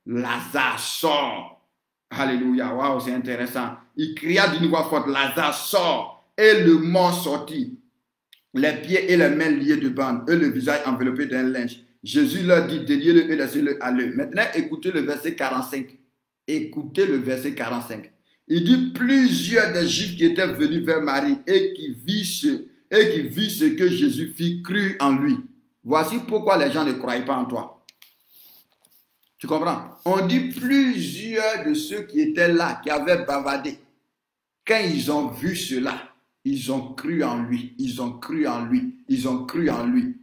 Lazare sort. Alléluia. Waouh, c'est intéressant. Il cria d'une voix forte, Lazare sort. Et le mort sortit, les pieds et les mains liés de bandes, et le visage enveloppé d'un linge. Jésus leur dit, déliez-le et laissez-le aller. Maintenant, écoutez le verset 45. Écoutez le verset 45. Il dit, plusieurs des Juifs qui étaient venus vers Marie et qui vit ce que Jésus fit, crurent en lui. Voici pourquoi les gens ne croient pas en toi. Tu comprends? On dit plusieurs de ceux qui étaient là, qui avaient bavardé, quand ils ont vu cela, ils ont cru en lui, ils ont cru en lui, ils ont cru en lui.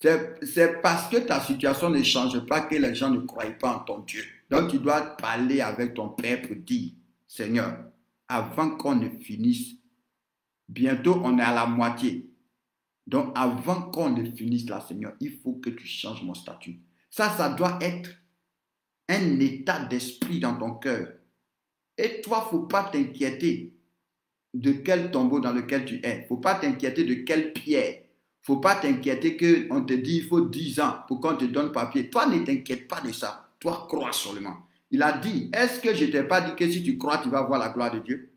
C'est parce que ta situation ne change pas que les gens ne croient pas en ton Dieu. Donc tu dois parler avec ton Père pour dire, Seigneur, avant qu'on ne finisse, bientôt on est à la moitié. Donc avant qu'on ne finisse là, Seigneur, il faut que tu changes mon statut. Ça doit être un état d'esprit dans ton cœur. Et toi, il ne faut pas t'inquiéter de quel tombeau dans lequel tu es. Il ne faut pas t'inquiéter de quelle pierre. Il ne faut pas t'inquiéter qu'on te dit il faut 10 ans pour qu'on te donne papier. Toi, ne t'inquiète pas de ça. Toi, crois seulement. Il a dit, est-ce que je ne t'ai pas dit que si tu crois, tu vas voir la gloire de Dieu?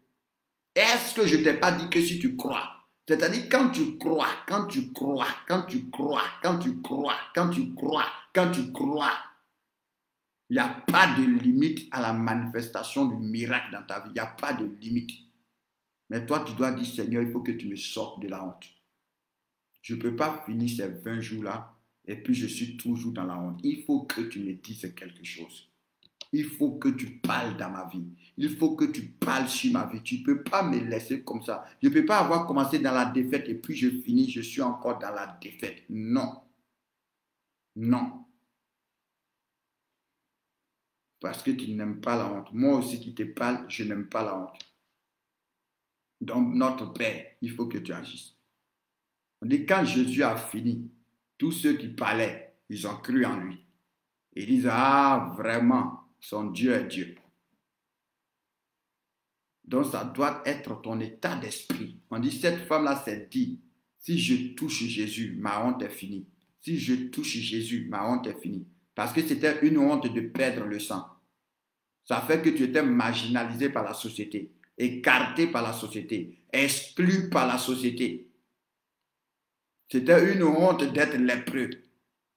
Est-ce que je ne t'ai pas dit que si tu crois? C'est-à-dire quand tu crois, quand tu crois, quand tu crois, quand tu crois, quand tu crois, quand tu crois, il n'y a pas de limite à la manifestation du miracle dans ta vie. Il n'y a pas de limite. Mais toi, tu dois dire, Seigneur, il faut que tu me sortes de la honte. Je ne peux pas finir ces 20 jours-là et puis je suis toujours dans la honte. Il faut que tu me dises quelque chose. Il faut que tu parles dans ma vie. Il faut que tu parles sur ma vie. Tu ne peux pas me laisser comme ça. Je ne peux pas avoir commencé dans la défaite et puis je finis, je suis encore dans la défaite. Non. Non. Parce que tu n'aimes pas la honte. Moi aussi qui te parle, je n'aime pas la honte. Donc, notre Père, il faut que tu agisses. On dit quand Jésus a fini, tous ceux qui parlaient, ils ont cru en lui. Ils disent, ah, vraiment, son Dieu est Dieu. Donc, ça doit être ton état d'esprit. On dit, cette femme-là s'est dit, si je touche Jésus, ma honte est finie. Si je touche Jésus, ma honte est finie. Parce que c'était une honte de perdre le sang. Ça fait que tu étais marginalisé par la société, écarté par la société, exclu par la société. C'était une honte d'être lépreux.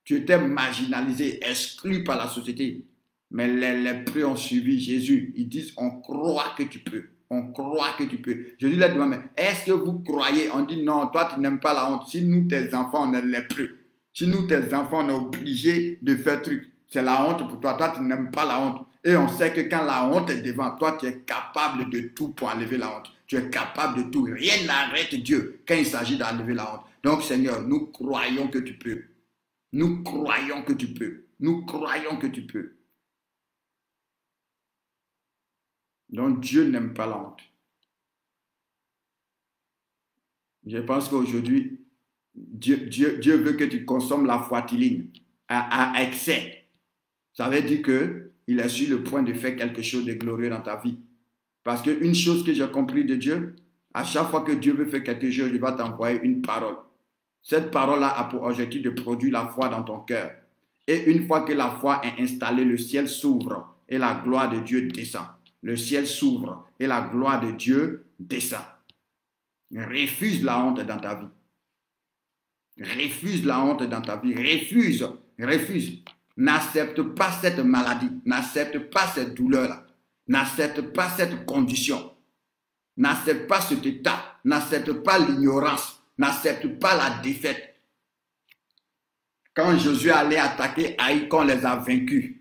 Tu étais marginalisé, exclu par la société. Mais les lépreux ont suivi Jésus. Ils disent, on croit que tu peux. On croit que tu peux. Jésus leur demande, est-ce que vous croyez? On dit, non, toi tu n'aimes pas la honte. Si nous, tes enfants, on est lépreux. Si nous, tes enfants, on est obligés de faire truc. C'est la honte pour toi. Toi, tu n'aimes pas la honte. Et on sait que quand la honte est devant toi, tu es capable de tout pour enlever la honte. Tu es capable de tout. Rien n'arrête Dieu quand il s'agit d'enlever la honte. Donc, Seigneur, nous croyons que tu peux. Nous croyons que tu peux. Nous croyons que tu peux. Donc, Dieu n'aime pas la honte. Je pense qu'aujourd'hui, Dieu veut que tu consommes la foitiline à excès. Ça veut dire qu'il est sur le point de faire quelque chose de glorieux dans ta vie. Parce qu'une chose que j'ai compris de Dieu, à chaque fois que Dieu veut faire quelque chose, il va t'envoyer une parole. Cette parole-là a pour objectif de produire la foi dans ton cœur. Et une fois que la foi est installée, le ciel s'ouvre et la gloire de Dieu descend. Le ciel s'ouvre et la gloire de Dieu descend. Refuse la honte dans ta vie. Refuse la honte dans ta vie. Refuse. Refuse. N'accepte pas cette maladie. N'accepte pas cette douleur-là. N'accepte pas cette condition. N'accepte pas cet état. N'accepte pas l'ignorance. N'accepte pas la défaite. Quand Josué allait attaquer Haï, qu'on les a vaincus.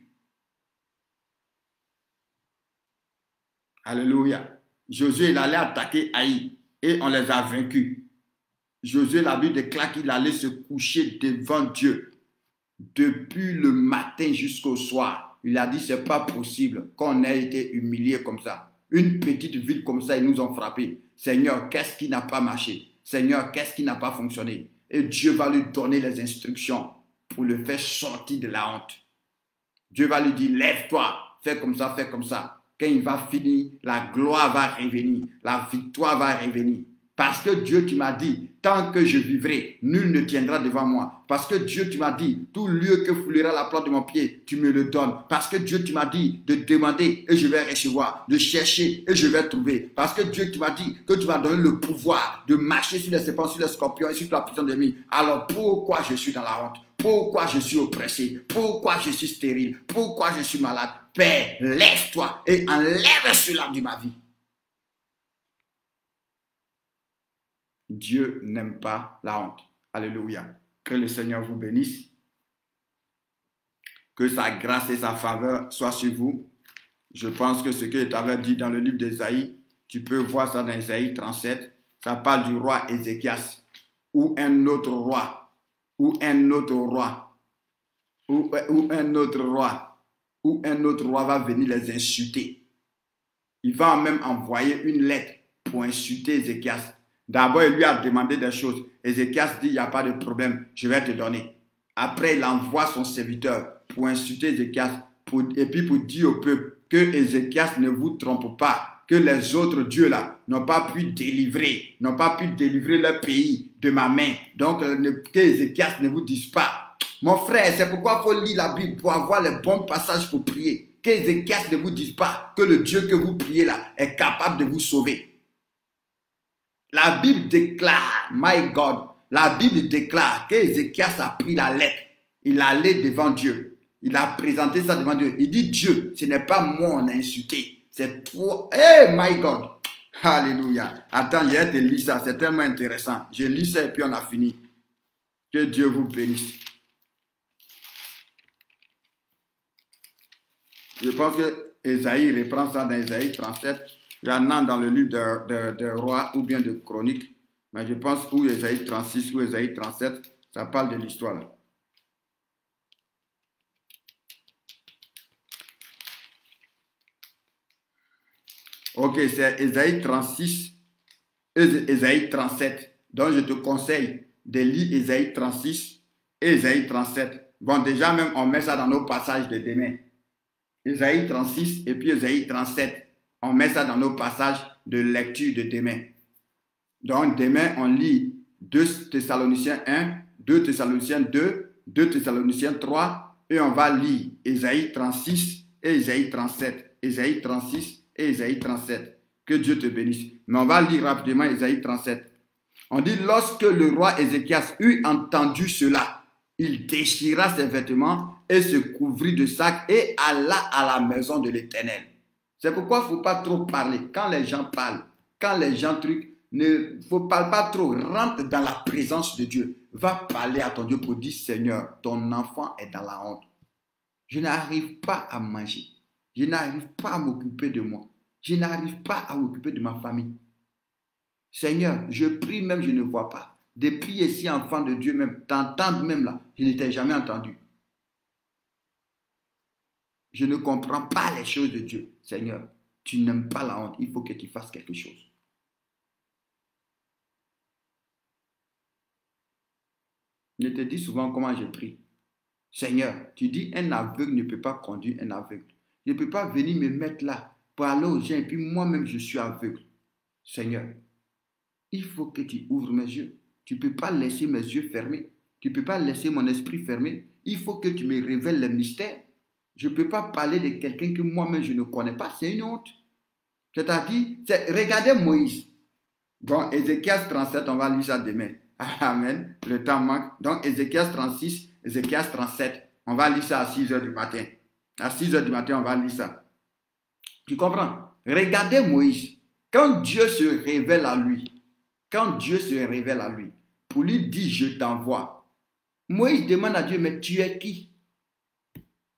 Alléluia. Josué, il allait attaquer Haï et on les a vaincus. Josué, la Bible déclare qu'il allait se coucher devant Dieu depuis le matin jusqu'au soir. Il a dit, c'est pas possible qu'on ait été humilié comme ça. Une petite ville comme ça, ils nous ont frappés. Seigneur, qu'est-ce qui n'a pas marché? Seigneur, qu'est-ce qui n'a pas fonctionné? Et Dieu va lui donner les instructions pour le faire sortir de la honte. Dieu va lui dire, lève-toi, fais comme ça, fais comme ça. Quand il va finir, la gloire va revenir, la victoire va revenir. Parce que Dieu, tu m'as dit, tant que je vivrai, nul ne tiendra devant moi. Parce que Dieu, tu m'as dit, tout lieu que foulera la plante de mon pied, tu me le donnes. Parce que Dieu, tu m'as dit de demander et je vais recevoir, de chercher et je vais trouver. Parce que Dieu, tu m'as dit que tu m'as donné le pouvoir de marcher sur les serpents, sur les scorpions et sur la puissance de l'ennemi. Alors pourquoi je suis dans la honte? Pourquoi je suis oppressé? Pourquoi je suis stérile? Pourquoi je suis malade? Père, lève-toi et enlève cela de ma vie. Dieu n'aime pas la honte. Alléluia. Que le Seigneur vous bénisse. Que sa grâce et sa faveur soient sur vous. Je pense que ce que tu avais dit dans le livre d'Ésaïe, tu peux voir ça dans Ésaïe 37. Ça parle du roi Ézéchias ou un autre roi, ou un autre roi, ou un autre roi, ou un autre roi va venir les insulter. Il va même envoyer une lettre pour insulter Ézéchias. D'abord, il lui a demandé des choses. Ézéchias dit, il n'y a pas de problème, je vais te donner. Après, il envoie son serviteur pour insulter Ézéchias et puis pour dire au peuple que Ézéchias ne vous trompe pas, que les autres dieux là n'ont pas pu délivrer leur pays de ma main. Donc, que Ézéchias ne vous dise pas. Mon frère, c'est pourquoi il faut lire la Bible pour avoir les bons passages pour prier. Que Ézéchias ne vous dise pas que le Dieu que vous priez là est capable de vous sauver. La Bible déclare, my God, la Bible déclare qu'Ézéchias a pris la lettre. Il allait devant Dieu. Il a présenté ça devant Dieu. Il dit, Dieu, ce n'est pas moi on a insulté. C'est toi. Hey, my God. Alléluia. Attends, je vais te lire ça. C'est tellement intéressant. Je lis ça et puis on a fini. Que Dieu vous bénisse. Je pense que Ésaïe reprend ça dans Ésaïe 37. Il y en a dans le livre de Rois ou bien de Chroniques. Mais je pense ou Ésaïe 36 ou Ésaïe 37, ça parle de l'histoire là. Ok, c'est Ésaïe 36 et Ésaïe 37. Donc, je te conseille de lire Ésaïe 36 et Ésaïe 37. Bon, déjà même, on met ça dans nos passages de demain. Ésaïe 36 et puis Ésaïe 37. On met ça dans nos passages de lecture de demain. Donc, demain, on lit 2 Thessaloniciens 1, 2 Thessaloniciens 2, 2 Thessaloniciens 3 et on va lire Ésaïe 36 et Ésaïe 37. Ésaïe 36 et Ésaïe 37. Que Dieu te bénisse. Mais on va lire rapidement Ésaïe 37. On dit, lorsque le roi Ézéchias eut entendu cela, il déchira ses vêtements et se couvrit de sacs et alla à la maison de l'Éternel. C'est pourquoi il ne faut pas trop parler. Quand les gens parlent, quand les gens truquent, ne faut pas trop. Rentre dans la présence de Dieu. Va parler à ton Dieu pour dire, Seigneur, ton enfant est dans la honte. Je n'arrive pas à manger. Je n'arrive pas à m'occuper de moi. Je n'arrive pas à m'occuper de ma famille. Seigneur, je prie même, je ne vois pas. Depuis ici, enfant de Dieu même, t'entendre même là, je ne t'ai jamais entendu. Je ne comprends pas les choses de Dieu. Seigneur, tu n'aimes pas la honte. Il faut que tu fasses quelque chose. Je te dis souvent comment je prie. Seigneur, tu dis un aveugle ne peut pas conduire un aveugle. Je ne peux pas venir me mettre là pour aller aux gens et puis moi-même je suis aveugle. Seigneur, il faut que tu ouvres mes yeux. Tu ne peux pas laisser mes yeux fermés. Tu ne peux pas laisser mon esprit fermé. Il faut que tu me révèles les mystères. Je ne peux pas parler de quelqu'un que moi-même je ne connais pas. C'est une honte. C'est-à-dire, regardez Moïse. Donc, Ézéchias 37, on va lire ça demain. Amen. Le temps manque. Donc, Ézéchias 36, Ézéchias 37. On va lire ça à 6 heures du matin. À 6 heures du matin, on va lire ça. Tu comprends? Regardez Moïse. Quand Dieu se révèle à lui, pour lui dire, je t'envoie, Moïse demande à Dieu, mais tu es qui?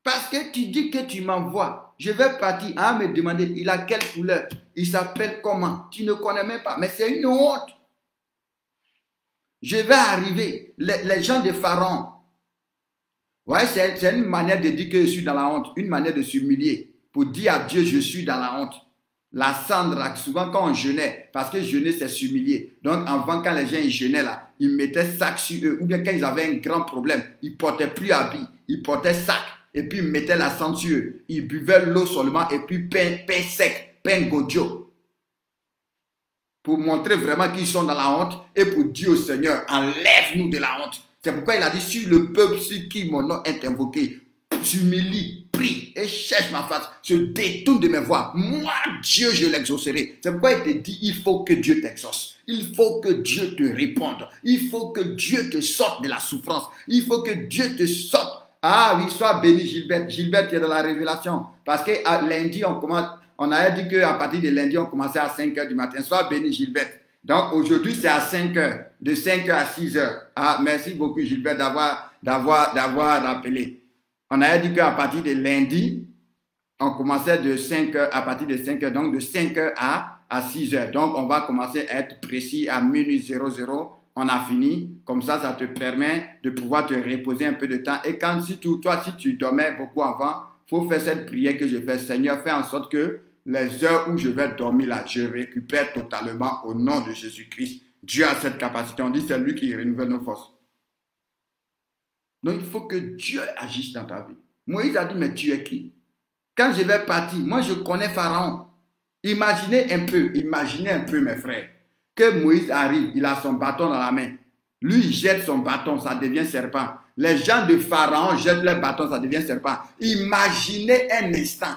Parce que tu dis que tu m'envoies. Je vais partir. Ah, me demander, il a quelle couleur? Il s'appelle comment? Tu ne connais même pas. Mais c'est une honte. Je vais arriver. Les gens de Pharaon. Ouais, c'est une manière de dire que je suis dans la honte. Une manière de s'humilier. Pour dire à Dieu, je suis dans la honte. La cendre, souvent quand on jeûnait, parce que jeûner, c'est s'humilier. Donc, avant, quand les gens ils jeûnaient là, ils mettaient sac sur eux. Ou bien quand ils avaient un grand problème, ils ne portaient plus habits. Ils portaient sac. Et puis, ils mettaient la cendre sur eux. Ils buvaient l'eau seulement et puis pain sec, pain godio. Pour montrer vraiment qu'ils sont dans la honte et pour dire au Seigneur, enlève-nous de la honte. C'est pourquoi il a dit, sur le peuple sur qui mon nom est invoqué, s'humilie, prie et cherche ma face, se détourne de mes voies. Moi, Dieu, je l'exaucerai. C'est pourquoi il te dit, il faut que Dieu t'exauce. Il faut que Dieu te réponde. Il faut que Dieu te sorte de la souffrance. Il faut que Dieu te sorte. Ah oui, sois béni Gilbert. Gilbert qui est dans la révélation. Parce que lundi, on a dit qu'à partir de lundi, on commençait à 5 h du matin. Sois béni Gilbert. Donc aujourd'hui, c'est à 5 h. De 5 h à 6 h. Ah, merci beaucoup Gilbert d'avoir rappelé. On a dit qu'à partir de lundi, on commençait de 5 h à partir de 5 h. Donc de 5 h à 6 h. Donc on va commencer à être précis à minuit 00. On a fini. Comme ça, ça te permet de pouvoir te reposer un peu de temps. Et quand si tu dormais beaucoup avant, il faut faire cette prière que je fais. Seigneur, fais en sorte que les heures où je vais dormir là, je récupère totalement au nom de Jésus-Christ. Dieu a cette capacité. On dit c'est lui qui renouvelle nos forces. Donc il faut que Dieu agisse dans ta vie. Moïse a dit, mais tu es qui? Quand je vais partir, moi je connais Pharaon. Imaginez un peu, mes frères, que Moïse arrive, il a son bâton dans la main. Lui, il jette son bâton, ça devient serpent. Les gens de Pharaon jettent leur bâton, ça devient serpent. Imaginez un instant,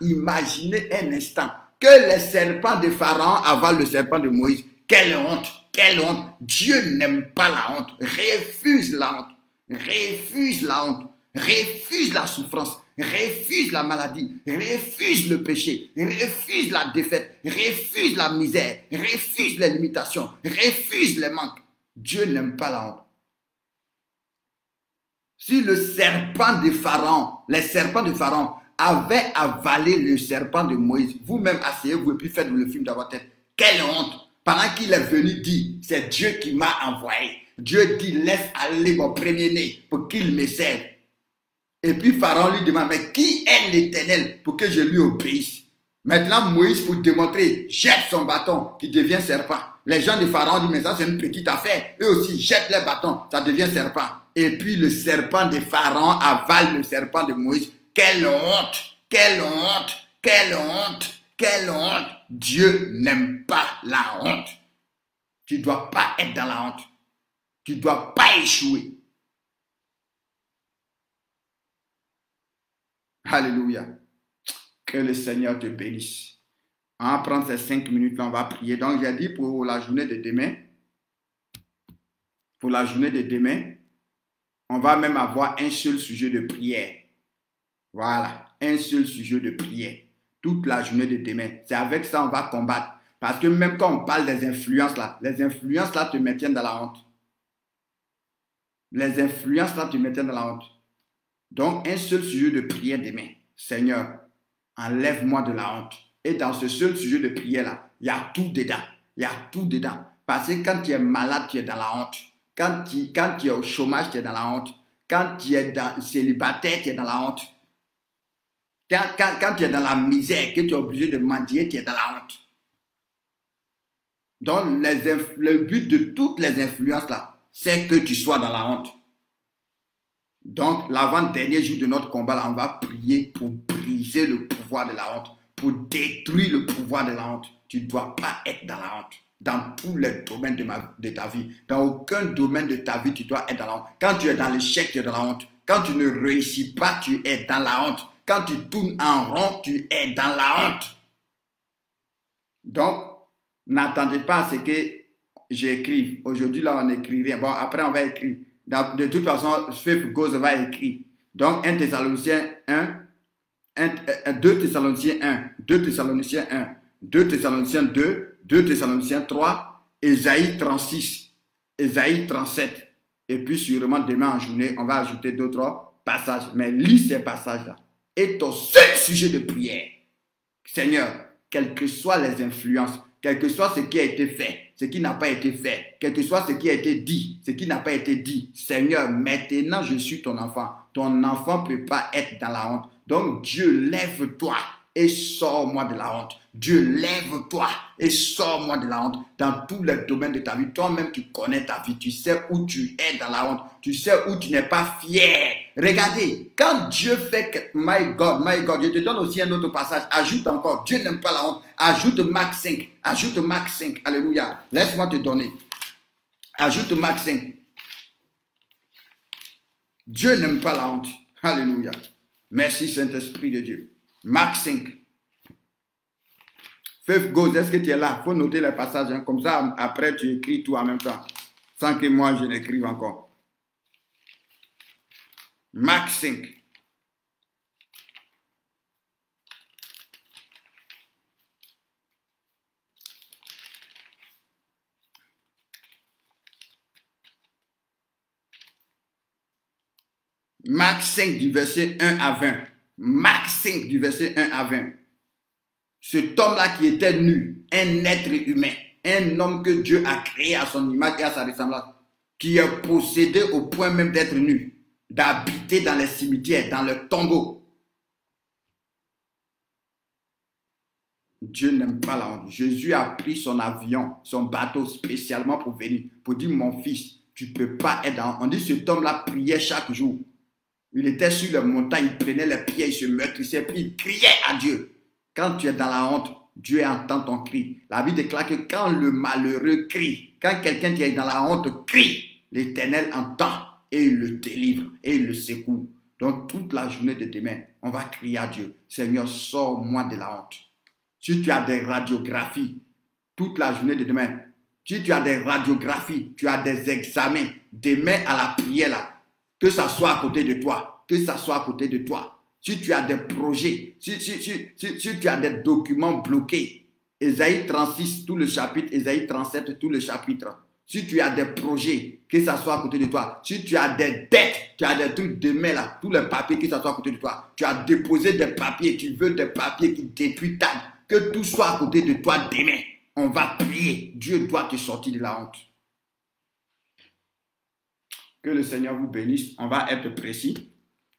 imaginez un instant que les serpents de Pharaon avalent le serpent de Moïse. Quelle honte, quelle honte. Dieu n'aime pas la honte. Refuse la honte. Refuse la honte. Refuse la souffrance. Refuse la maladie. Refuse le péché. Refuse la défaite. Refuse la misère. Refuse les limitations. Refuse les manques. Dieu n'aime pas la honte. Si le serpent de Pharaon, les serpents de Pharaon avaient avalé le serpent de Moïse, vous-même asseyez-vous et puis faites le film dans votre tête. Quelle honte! Pendant qu'il est venu dire, c'est Dieu qui m'a envoyé. Dieu dit, laisse aller mon premier-né pour qu'il me serve. Et puis Pharaon lui demande, mais qui est l'Éternel pour que je lui obéisse? Maintenant, Moïse, pour démontrer, jette son bâton qui devient serpent. Les gens de Pharaon disent, mais ça c'est une petite affaire. Eux aussi jettent les bâtons, ça devient serpent. Et puis le serpent de Pharaon avale le serpent de Moïse. Quelle honte! Quelle honte! Quelle honte! Quelle honte! Dieu n'aime pas la honte. Tu ne dois pas être dans la honte. Tu ne dois pas échouer. Alléluia. Que le Seigneur te bénisse. On va prendre ces 5 minutes là, on va prier. Donc j'ai dit pour la journée de demain, on va même avoir un seul sujet de prière. Voilà, un seul sujet de prière. Toute la journée de demain. C'est avec ça qu'on va combattre. Parce que même quand on parle des influences là, les influences là te maintiennent dans la honte. Les influences là te maintiennent dans la honte. Donc un seul sujet de prière demain. Seigneur, enlève-moi de la honte. Et dans ce seul sujet de prière là, il y a tout dedans. Il y a tout dedans. Parce que quand tu es malade, tu es dans la honte. Quand tu es au chômage, tu es dans la honte. Quand tu es célibataire, tu es dans la honte. Quand tu es dans la misère, que tu es obligé de mendier, tu es dans la honte. Donc, le but de toutes les influences là, c'est que tu sois dans la honte. Donc, l'avant-dernier jour de notre combat, là, on va prier pour briser le pouvoir de la honte, pour détruire le pouvoir de la honte. Tu ne dois pas être dans la honte. Dans tous les domaines de ta vie. Dans aucun domaine de ta vie, tu dois être dans la honte. Quand tu es dans l'échec, tu es dans la honte. Quand tu ne réussis pas, tu es dans la honte. Quand tu tournes en rond, tu es dans la honte. Donc, n'attendez pas à ce que j'écrive. Aujourd'hui, là, on n'écrit rien. Bon, après, on va écrire. De toute façon, Faith Goes va écrire. Donc, 1 Thessaloniciens 2 Thessaloniciens 1, 2 Thessaloniciens 1, 2 Thessaloniciens 2, 2 Thessaloniciens 3, Ésaïe 36, Ésaïe 37. Et puis, sûrement, demain en journée, on va ajouter d'autres passages. Mais lis ces passages-là. Et ton seul sujet de prière, Seigneur, quelles que soient les influences, quel que soit ce qui a été fait, ce qui n'a pas été fait, quel que soit ce qui a été dit, ce qui n'a pas été dit, Seigneur, maintenant je suis ton enfant. Ton enfant ne peut pas être dans la honte. Donc Dieu, lève-toi et sors-moi de la honte. Dieu, lève-toi et sors-moi de la honte dans tous les domaines de ta vie. Toi-même, tu connais ta vie. Tu sais où tu es dans la honte. Tu sais où tu n'es pas fier. Regardez, quand Dieu fait que... My God, je te donne aussi un autre passage. Ajoute encore. Dieu n'aime pas la honte. Ajoute Marc 5. Ajoute Marc 5. Alléluia. Laisse-moi te donner. Ajoute Marc 5. Dieu n'aime pas la honte. Alléluia. Merci Saint-Esprit de Dieu. Marc 5. Faith Goes, est-ce que tu es là? Il faut noter les passages. Hein? Comme ça, après, tu écris tout en même temps. Sans que moi, je n'écrive encore. Marc 5. Marc 5 du verset 1 à 20. Marc 5 du verset 1 à 20. Cet homme-là qui était nu, un être humain, un homme que Dieu a créé à son image et à sa ressemblance, qui est possédé au point même d'être nu, d'habiter dans les cimetières, dans le tombeau. Dieu n'aime pas la honte. Jésus a pris son avion, son bateau spécialement pour venir, pour dire, mon fils, tu ne peux pas être dans... On dit cet homme-là priait chaque jour. Il était sur les montagnes, il prenait les pieds, il se meurtrissait, puis il criait à Dieu. Quand tu es dans la honte, Dieu entend ton cri. La Bible déclare que quand le malheureux crie, quand quelqu'un qui est dans la honte crie, l'Éternel entend et il le délivre et il le secoue. Donc toute la journée de demain, on va crier à Dieu, Seigneur, sors-moi de la honte. Si tu as des radiographies, toute la journée de demain, si tu as des radiographies, tu as des examens, demain à la prière là, que ça soit à côté de toi, que ça soit à côté de toi. Si tu as des projets, si tu as des documents bloqués, Ésaïe 36, tout le chapitre, Ésaïe 37, tout le chapitre. Si tu as des projets, que ça soit à côté de toi. Si tu as des dettes, tu as des trucs demain là, tous les papiers, que ça soit à côté de toi. Tu as déposé des papiers, tu veux des papiers qui détruisent ta vie. Que tout soit à côté de toi demain. On va prier. Dieu doit te sortir de la honte. Que le Seigneur vous bénisse. On va être précis.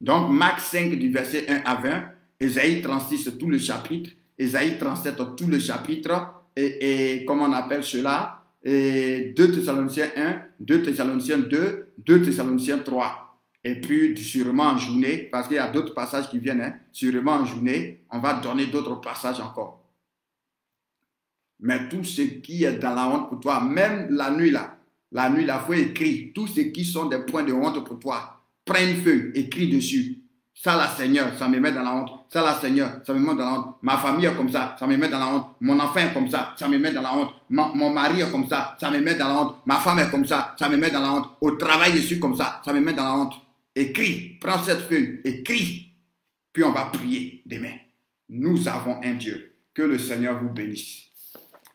Donc, Marc 5, du verset 1 à 20, Ésaïe 36, tout le chapitre, Ésaïe 37, tout le chapitre, et comment on appelle cela, et 2 Thessaloniciens 1, 2 Thessaloniciens 2, 2 Thessaloniciens 3. Et puis, sûrement en journée, parce qu'il y a d'autres passages qui viennent, sûrement en journée, on va donner d'autres passages encore. Mais tout ce qui est dans la honte pour toi, même la nuit là, il faut écrire, tous ceux qui sont des points de honte pour toi, prends une feuille, écris dessus. Ça, là, Seigneur, ça me met dans la honte. Ça, là, Seigneur, ça me met dans la honte. Ma famille est comme ça me met dans la honte. Mon enfant est comme ça me met dans la honte. Mon mari est comme ça me met dans la honte. Ma femme est comme ça me met dans la honte. Au travail, je suis comme ça me met dans la honte. Écris, prends cette feuille, écris. Puis on va prier demain. Nous avons un Dieu. Que le Seigneur vous bénisse.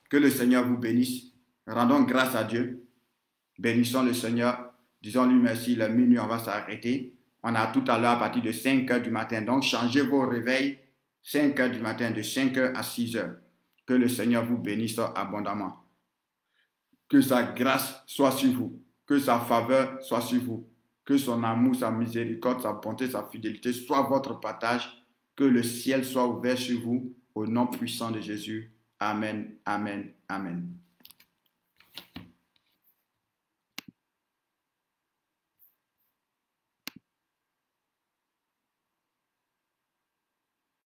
Que le Seigneur vous bénisse. Rendons grâce à Dieu. Bénissons le Seigneur. Disons-lui merci. La minuit, on va s'arrêter. On a tout à l'heure à partir de 5 heures du matin. Donc, changez vos réveils. 5 heures du matin, de 5 heures à 6 heures. Que le Seigneur vous bénisse abondamment. Que sa grâce soit sur vous. Que sa faveur soit sur vous. Que son amour, sa miséricorde, sa bonté, sa fidélité soit votre partage. Que le ciel soit ouvert sur vous. Au nom puissant de Jésus. Amen, amen, amen.